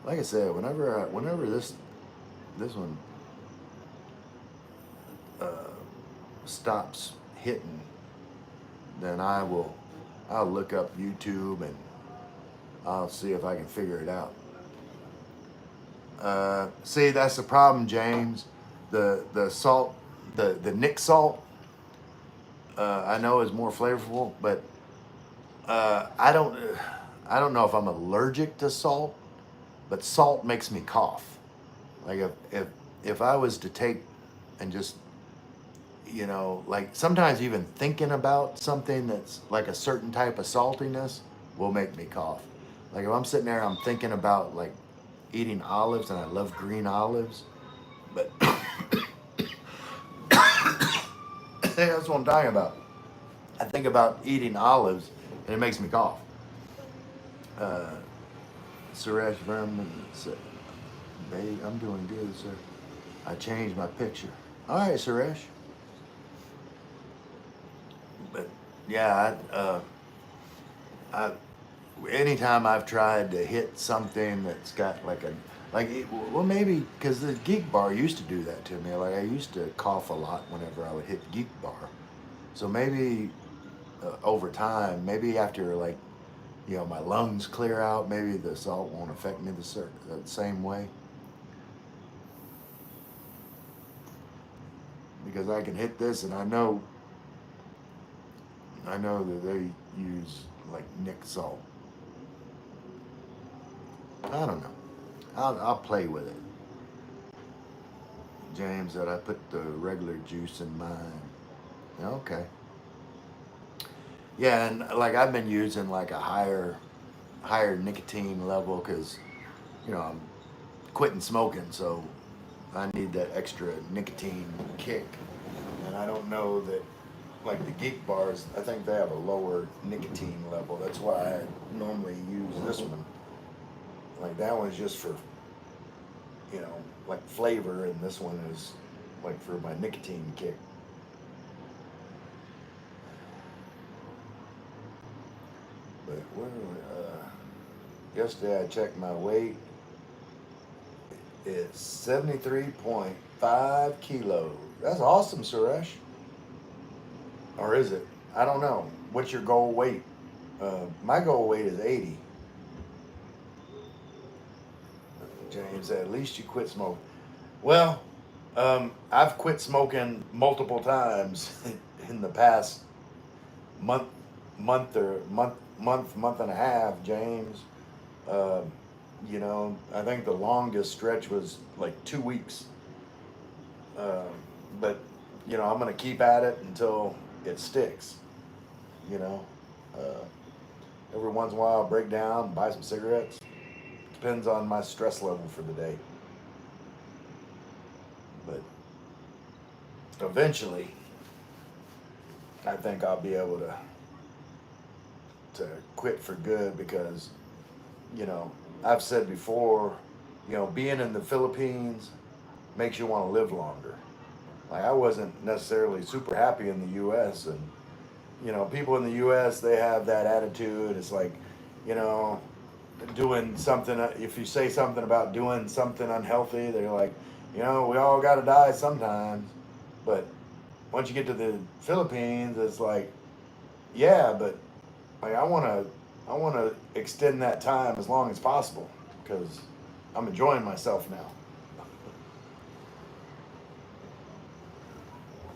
Like I said, whenever this one stops hitting, then I'll look up YouTube and I'll see if I can figure it out. See, that's the problem, James. The salt, the Nick salt, I know is more flavorful, but I don't know if I'm allergic to salt, but salt makes me cough. Like if I was to take and just you know, like sometimes even thinking about something that's like a certain type of saltiness will make me cough. Like if I'm sitting there, I'm thinking about like eating olives, and I love green olives, but that's what I'm talking about. I think about eating olives, and it makes me cough. Uh, Suresh Verman said, "Babe, I'm doing good, sir. I changed my picture." All right, Suresh. But yeah, I anytime I've tried to hit something that's got like a well, maybe because the Geek Bar used to do that to me. Like I used to cough a lot whenever I would hit Geek Bar. So maybe over time, maybe after like my lungs clear out, maybe the salt won't affect me the same way, because I can hit this, and I know that they use like Nick salt. I don't know. I'll play with it. James said I put the regular juice in mine. Okay. Yeah, and like I've been using like a higher nicotine level because I'm quitting smoking, so I need that extra nicotine kick. And I don't know that like the Geek bars, I think they have a lower nicotine level. That's why I normally use this one. Like that one's just for like flavor, and this one is like for my nicotine kick. But yesterday I checked my weight. It's 73.5 kilos. That's awesome, Suresh. Or is it? I don't know. What's your goal weight? My goal weight is 80. James said, at least you quit smoking. Well, I've quit smoking multiple times in the past month, month and a half, James. Uh, I think the longest stretch was like 2 weeks. Uh, but I'm gonna keep at it until it sticks. You know, uh, every once in a while I'll break down, buy some cigarettes. Depends on my stress level for the day. But eventually, I think I'll be able to quit for good because I've said before, being in the Philippines makes you want to live longer. Like I wasn't necessarily super happy in the U.S. and people in the U.S. they have that attitude. It's like, you know, doing something. If you say something about doing something unhealthy, they're like, we all got to die sometimes. But once you get to the Philippines, it's like, yeah, but like I want to extend that time as long as possible because I'm enjoying myself now.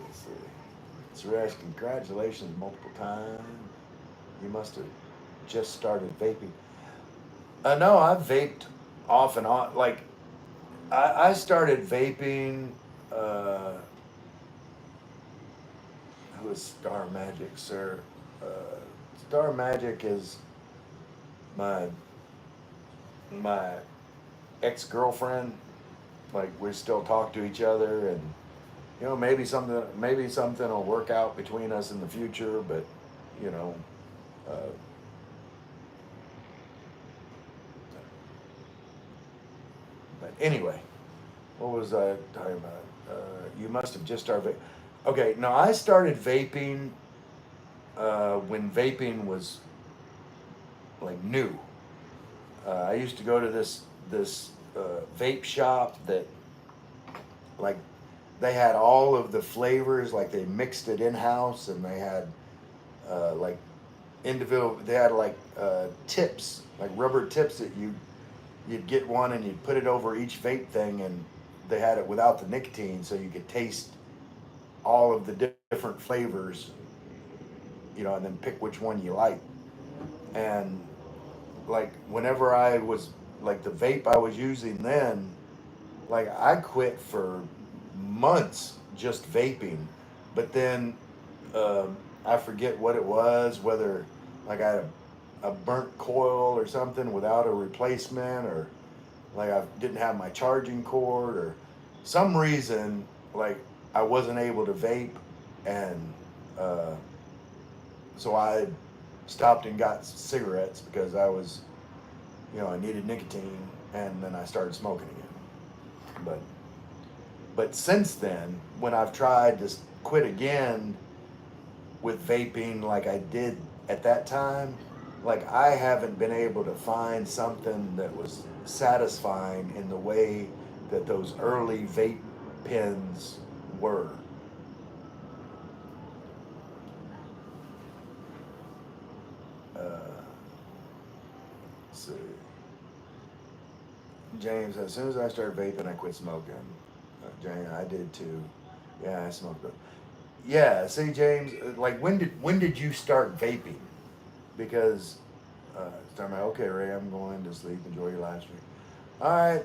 Let's see. Suresh, congratulations multiple times. You must have just started vaping. No, I've vaped off and on. Like I started vaping. Uh, who is Star Magic, sir? Uh, Star Magic is my my ex girlfriend. Like we still talk to each other, and maybe something will work out between us in the future. But you know, uh, but anyway, what was I talking about? You must have just started. Okay, no, I started vaping when vaping was like new. I used to go to this vape shop that like they had all of the flavors, like they mixed it in house, and they had like individual. They had like tips, like rubber tips that you'd get one and you'd put it over each vape thing, and they had it without the nicotine, so you could taste all of the different flavors, and then pick which one you like. And like whenever I was like the vape I was using then, like I quit for months just vaping but then I forget what it was, whether like I had a burnt coil or something without a replacement, or like I didn't have my charging cord, or some reason like I wasn't able to vape, and uh, so I stopped and got cigarettes because I was, I needed nicotine, and then I started smoking again. But since then, when I've tried to quit again with vaping like I did at that time, like I haven't been able to find something that was satisfying in the way that those early vape pens were. Uh, so James, as soon as I started vaping, I quit smoking. James, I did too. Yeah, I smoked. Yeah, see, James, like when did you start vaping? Because I'm like, okay, Ray, I'm going to sleep. Enjoy your last week. All right,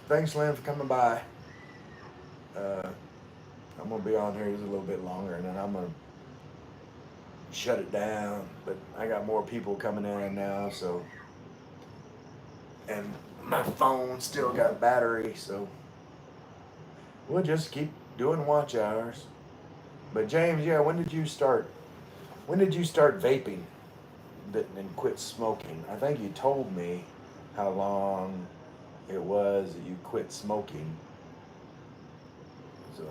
thanks, Lynn, for coming by. Uh, I'm gonna be on here just a little bit longer, and then I'm gonna shut it down. But I got more people coming in now, so and my phone still got battery, so we'll just keep doing watch hours. But James, yeah, when did you start? When did you start vaping? And quit smoking. I think you told me how long it was that you quit smoking. So,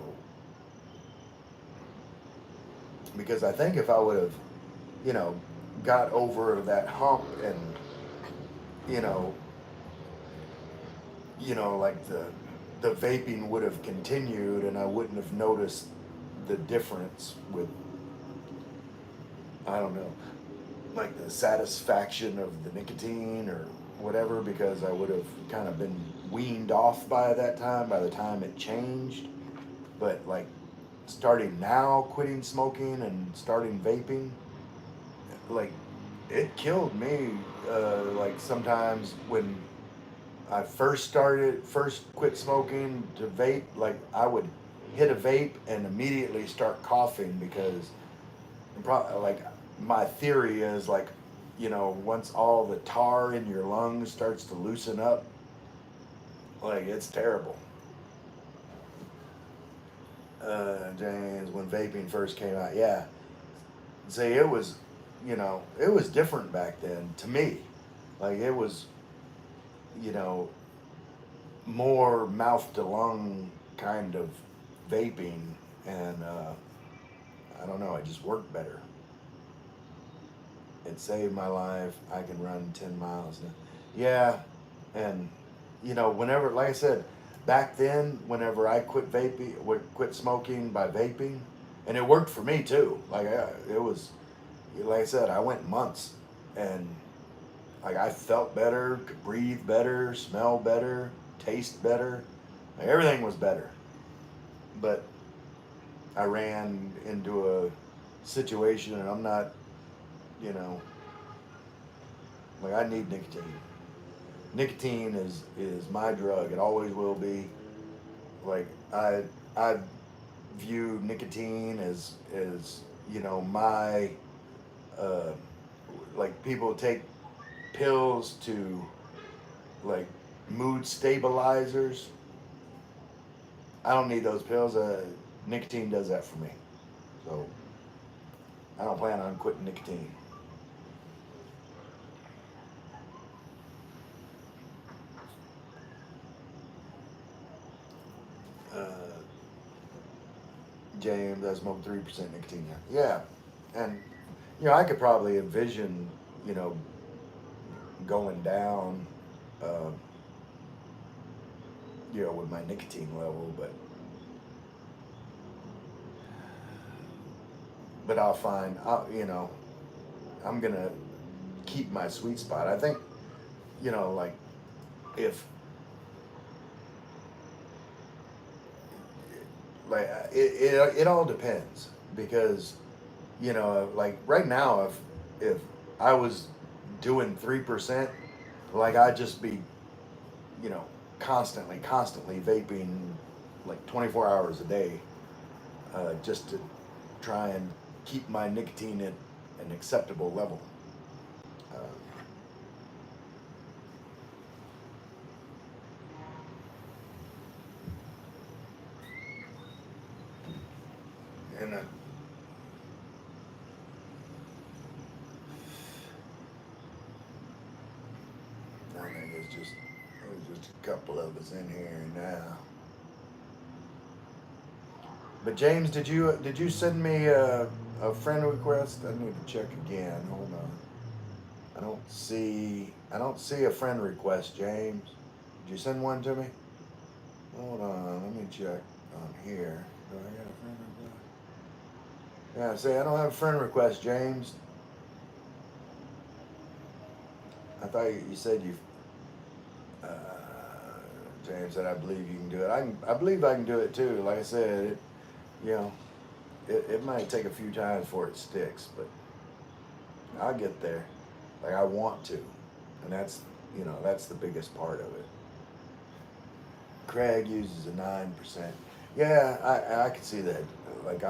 because I think if I would have, you know, got over that hump and, you know, like the vaping would have continued, and I wouldn't have noticed the difference with, I don't know, like the satisfaction of the nicotine or whatever, because I would have kind of been weaned off by that time, by the time it changed. But like starting now, quitting smoking and starting vaping, like it killed me. Like sometimes when I first quit smoking to vape, like I would hit a vape and immediately start coughing because like my theory is like, once all the tar in your lungs starts to loosen up, like it's terrible. James, when vaping first came out, yeah. See, it was different back then to me. Like it was, you know, more mouth to lung kind of vaping, and I don't know, it just worked better. It saved my life. I can run 10 miles now. Yeah, and whenever, like I said, back then, whenever I quit smoking by vaping, and it worked for me too. Like it was, like I said, I went months, and like I felt better, could breathe better, smell better, taste better, like, everything was better. But I ran into a situation, and I'm not, you know, like I need nicotine. Nicotine is my drug. It always will be. Like I view nicotine as my uh, like people take pills to like mood stabilizers. I don't need those pills. Nicotine does that for me. So I don't plan on quitting nicotine. Uh, James, I smoke 3% nicotine. Yeah, and I could probably envision, you know, going down, uh, with my nicotine level, but I'll find, I'm gonna keep my sweet spot. I think, like if like it all depends because like right now if I was doing 3%, like I'd just be you know constantly vaping like 24 hours a day, just to try and keep my nicotine at an acceptable level. And I think there's just a couple of us in here now. But James, did you send me a friend request? I need to check again. Hold on. I don't see a friend request, James. Did you send one to me? Hold on, let me check on here. Do I got a friend request? Yeah, say I don't have a friend request, James. I thought you said you. James said, "I believe you can do it. I believe I can do it too. Like I said, you know, it might take a few times before it sticks, but I'll get there. Like I want to, and that's the biggest part of it." Craig uses a 9%. Yeah, I can see that. Like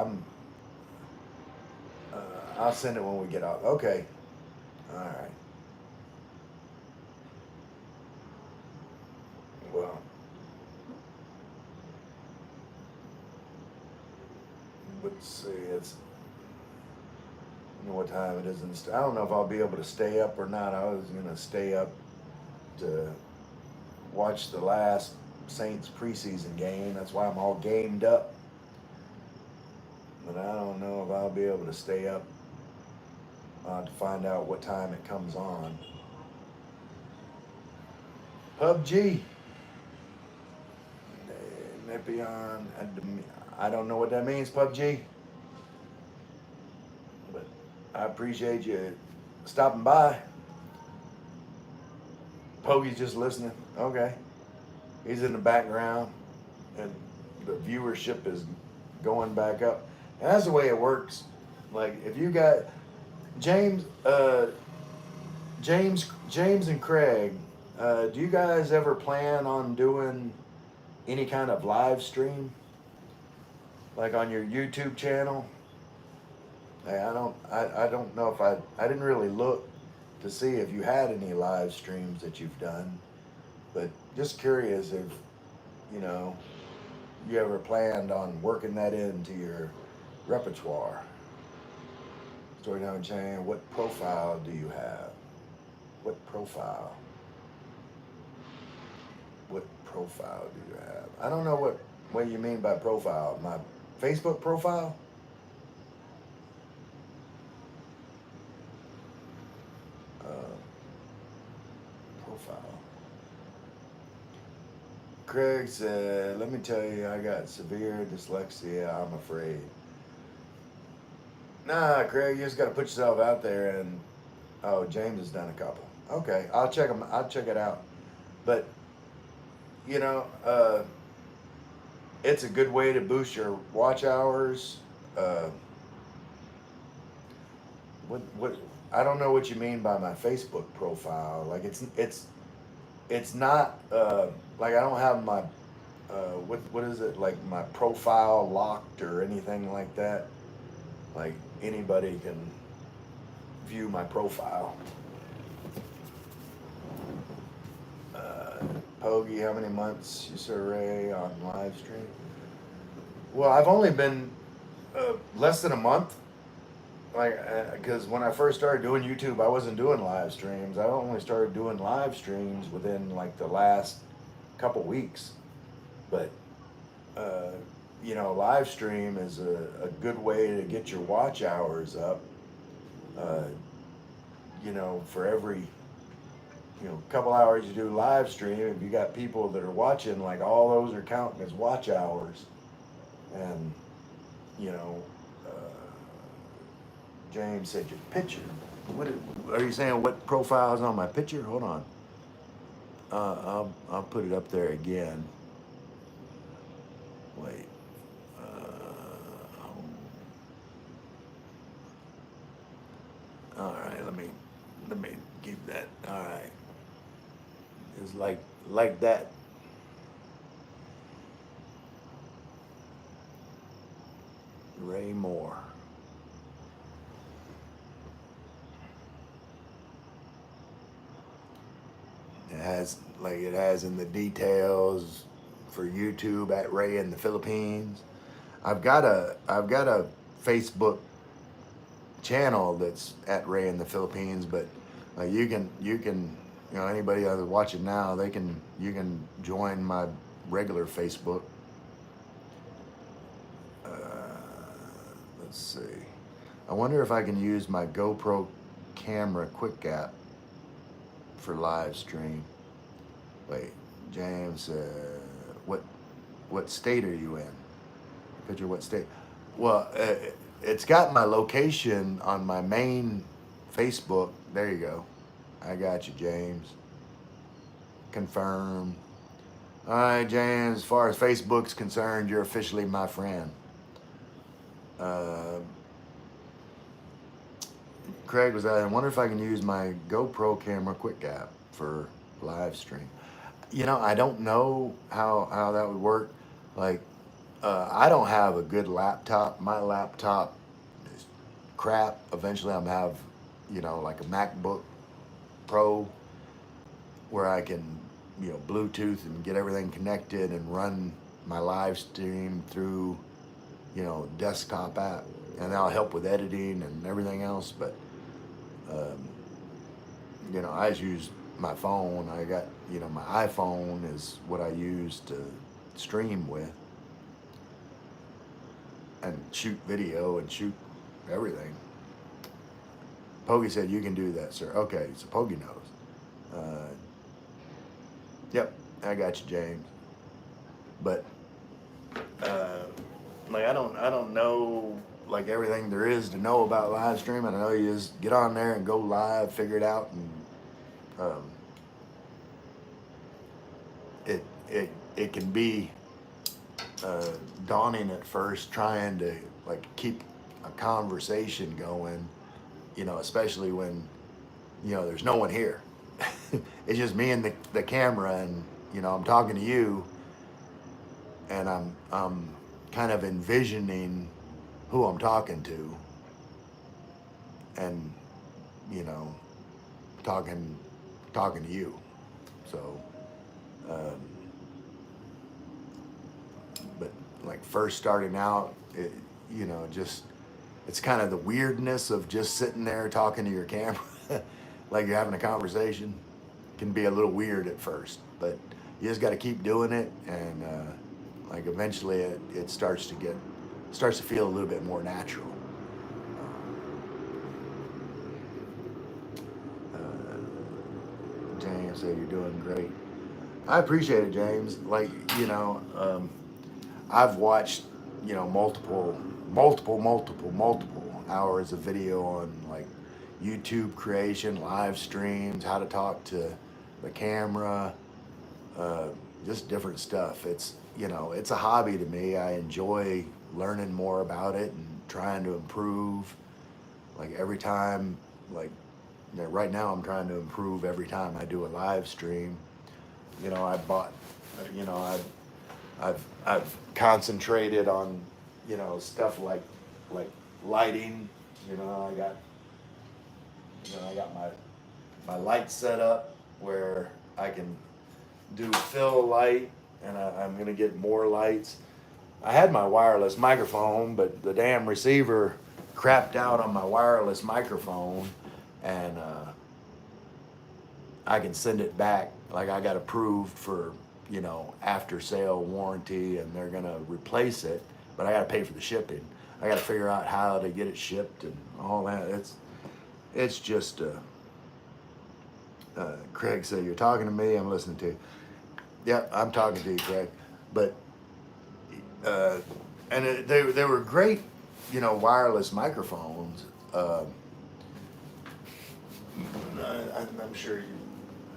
I'll send it when we get off. Okay, all right. Well, let's see. I don't know what time it is. I don't know if I'll be able to stay up or not. I was gonna stay up to watch the last Saints preseason game. That's why I'm all gamed up. But I don't know if I'll be able to stay up to find out what time it comes on. PUBG. Nepion. I don't know what that means, PUBG. But I appreciate you stopping by. Poggy's just listening. Okay. He's in the background, and the viewership is going back up. And that's the way it works. Like if you got James, James and Craig, do you guys ever plan on doing any kind of live stream, like on your YouTube channel? I don't know if I didn't really look to see if you had any live streams that you've done, but just curious if you know you ever planned on working that into your repertoire. Storytelling chain. What profile do you have? What profile? What profile do you have? I don't know what you mean by profile. My Facebook profile? Profile. Craig said, "Let me tell you, I got severe dyslexia. I'm afraid." Nah, Craig, you just got to put yourself out there. And oh, James has done a couple. Okay, I'll check them. I'll check it out. But you know, it's a good way to boost your watch hours. Uh, what I don't know what you mean by my Facebook profile. Like it's not like I don't have my what is it, like my profile locked or anything like that. Like anybody can view my profile. Pogie, how many months you survey on live stream? Well, I've only been less than a month. Like, because when I first started doing YouTube, I wasn't doing live streams. I only started doing live streams within like the last couple weeks. But you know, live stream is a good way to get your watch hours up. Uh, you know, for every couple hours you do live stream, if you got people that are watching, like all those are counting as watch hours. And you know, James said your picture. What are you saying? What profile is on my picture? Hold on. I'll put it up there again. Wait. All right. Let me keep that. All right. It's like that. Ray Moore. like it has in the details for YouTube at Ray in the Philippines. I've got a Facebook channel that's at Ray in the Philippines, but you know, anybody that's watching now, you can join my regular Facebook. Uh, let's see. I wonder if I can use my GoPro camera quick gap for live stream. Wait, James, what state are you in? Picture what state? Well, it's got my location on my main Facebook. There you go. I got you, James. Confirm. All right, James. As far as Facebook's concerned, you're officially my friend. Uh, Craig was I wonder if I can use my GoPro camera quick gap for live stream. You know, I don't know how that would work. Like, I don't have a good laptop. My laptop is crap. Eventually, I'm gonna have, you know, like a MacBook Pro where I can, you know, Bluetooth and get everything connected and run my live stream through, you know, desktop app, and that'll help with editing and everything else. But um, you know, I just use my phone. I got, you know, my iPhone is what I use to stream with and shoot video and shoot everything. Pogie said you can do that, sir. Okay, so Pogie knows. Yep, I got you, James. But uh, like I don't know like everything there is to know about live streaming. I know you just get on there and go live, figure it out, and it can be daunting at first trying to like keep a conversation going, you know, especially when, you know, there's no one here. It's just me and the camera, and you know, I'm talking to you, and I'm kind of envisioning who I'm talking to, and you know, talking to you. So but like first starting out, it, you know, just it's kind of the weirdness of just sitting there talking to your camera like you're having a conversation. Can be a little weird at first, but you just got to keep doing it, and like eventually it starts to feel a little bit more natural. James said you're doing great. I appreciate it, James. Like, you know, I've watched, you know, multiple hours of video on like YouTube creation, live streams, how to talk to the camera, just different stuff. It's, you know, it's a hobby to me. I enjoy learning more about it and trying to improve. Like every time, like, you know, right now I'm trying to improve every time I do a live stream. You know, I bought, you know, I've concentrated on, you know, stuff like lighting. You know, I got my light set up where I can do fill light, and I'm gonna get more lights. I had my wireless microphone, but the damn receiver crapped out on my wireless microphone, and I can send it back. Like I got approved for, you know, after sale warranty, and they're gonna replace it, but I gotta pay for the shipping. I gotta figure out how to get it shipped and all that. It's just Craig said, you're talking to me, I'm listening to you. Yep, I'm talking to you, Craig. But they were great, you know, wireless microphones. I'm sure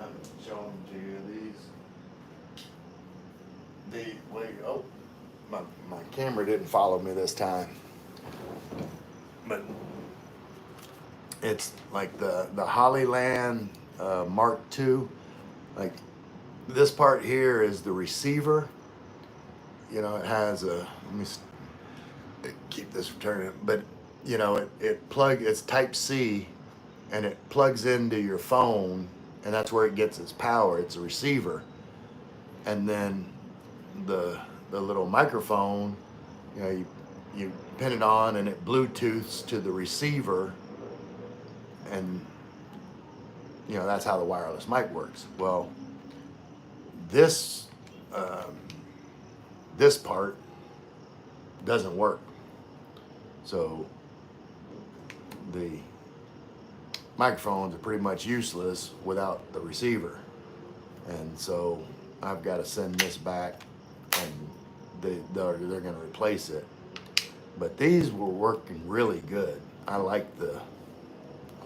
I'm showing to you these. Oh, my camera didn't follow me this time. But it's like the Hollyland Mark II. Like this part here is the receiver. You know, it has a, let me keep this from turning, but you know, it's Type C, and it plugs into your phone, and that's where it gets its power. It's a receiver, and then the little microphone, you know, you pin it on, and it Bluetooths to the receiver, and you know that's how the wireless mic works. Well, this um, this part doesn't work, so the microphones are pretty much useless without the receiver, and so I've got to send this back, and they're going to replace it. But these were working really good. I like the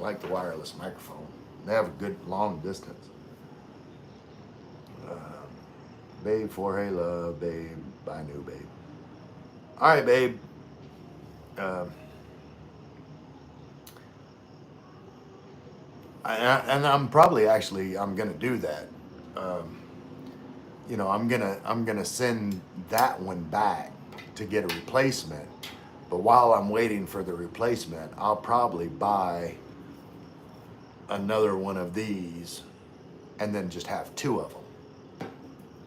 wireless microphone. They have a good long distance. Um, babe, for hey love, babe, bye new babe. All right, babe. Um, and I'm probably actually I'm gonna do that. Um, you know, I'm gonna send that one back to get a replacement. But while I'm waiting for the replacement, I'll probably buy another one of these and then just have two of them,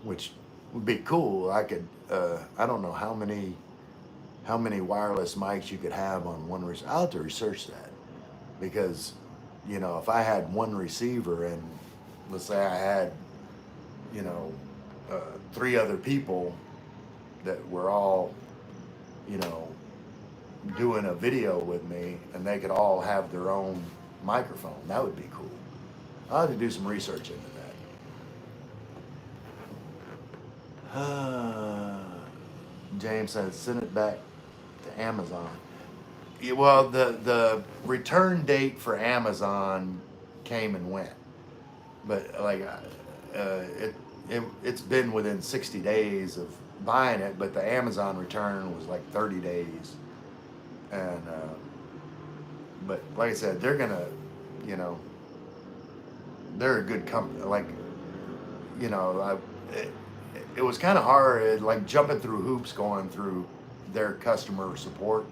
which would be cool. I could I don't know how many wireless mics you could have on one receiver. I'll have to research that, because you know if I had one receiver and let's say I had you know three other people that were all you know doing a video with me and they could all have their own microphone, that would be cool. I'll have to do some research into that. James says send it back to Amazon. Yeah, well, the return date for Amazon came and went, but like it's been within 60 days of buying it, but the Amazon return was like 30 days, and but like I said, they're gonna, you know, they're a good company. Like, you know, it was kind of hard, like jumping through hoops, going through their customer support.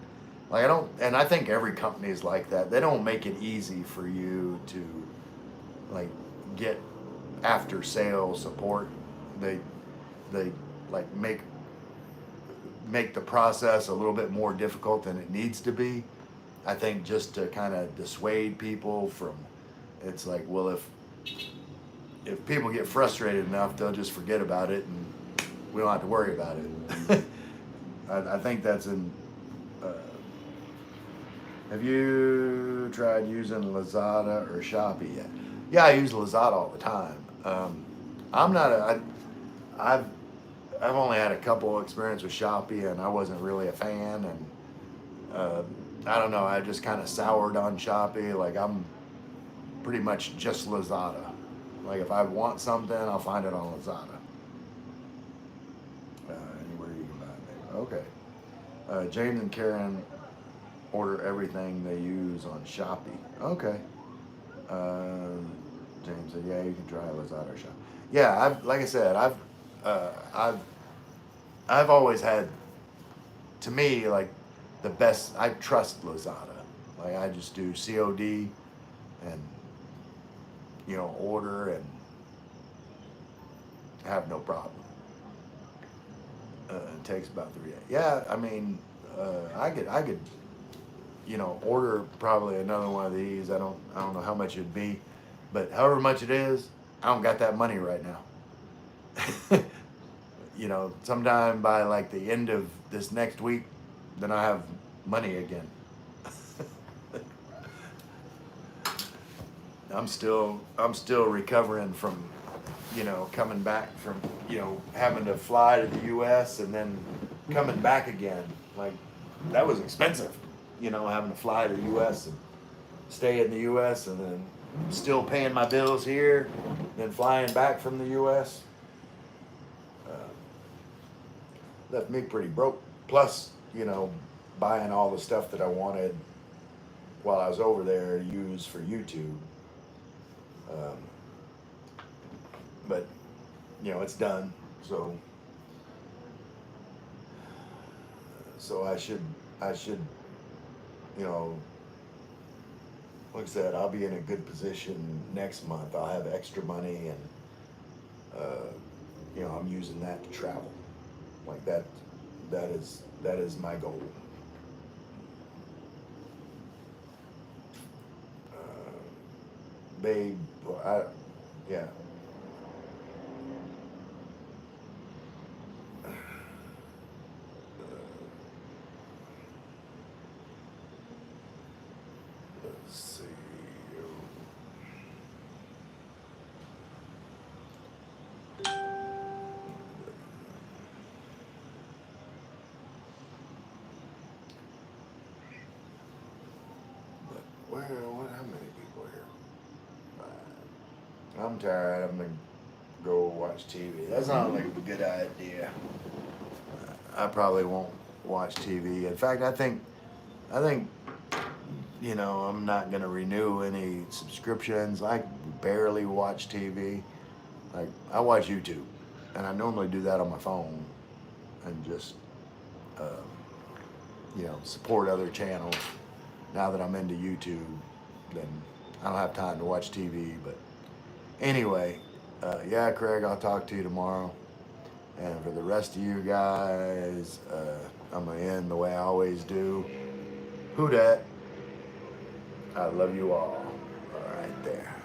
Like I don't, and I think every company is like that. They don't make it easy for you to, like, get after sales support. They, they like make the process a little bit more difficult than it needs to be. I think just to kind of dissuade people from, it's like, well, if people get frustrated enough, they'll just forget about it and we don't have to worry about it. I think that's in. Have you tried using Lazada or Shopee yet? Yeah, I use Lazada all the time. I'm not a. I've only had a couple experience with Shopee, and I wasn't really a fan. And I don't know. I just kind of soured on Shopee. Like I'm pretty much just Lazada. Like if I want something, I'll find it on Lazada. Anywhere you can buy it, maybe. Okay. James and Karen order everything they use on Shopee. Okay. James said, "Yeah, you can try Lazada or Shopee." Yeah, like I said, uh, I've, I've always had, to me, like the best. I trust Lazada. Like I just do COD, and order and have no problem. It takes about 3 days. Yeah, I mean, I could order probably another one of these. I don't know how much it'd be, but however much it is, I don't got that money right now. Sometime by like the end of this next week, then I have money again. I'm still recovering from, coming back from, having to fly to the U.S. and then coming back again. Like that was expensive, having to fly to the U.S. and stay in the U.S. and then still paying my bills here, then flying back from the U.S. Left me pretty broke. Plus, buying all the stuff that I wanted while I was over there to use for YouTube. But it's done. So I should, like I said, I'll be in a good position next month. I'll have extra money, and I'm using that to travel. Like that. That is my goal. Babe, yeah. Let's see. Where? What? How many people here? I'm tired. I'm gonna go watch TV. That sounds like a good idea. I probably won't watch TV. In fact, I think I'm not gonna renew any subscriptions. I barely watch TV. Like I watch YouTube, and I normally do that on my phone, and just uh, support other channels. Now that I'm into YouTube, then I don't have time to watch TV. But anyway, yeah, Craig, I'll talk to you tomorrow. And for the rest of you guys, I'm gonna end the way I always do. Who dat? I love you all. All right, there.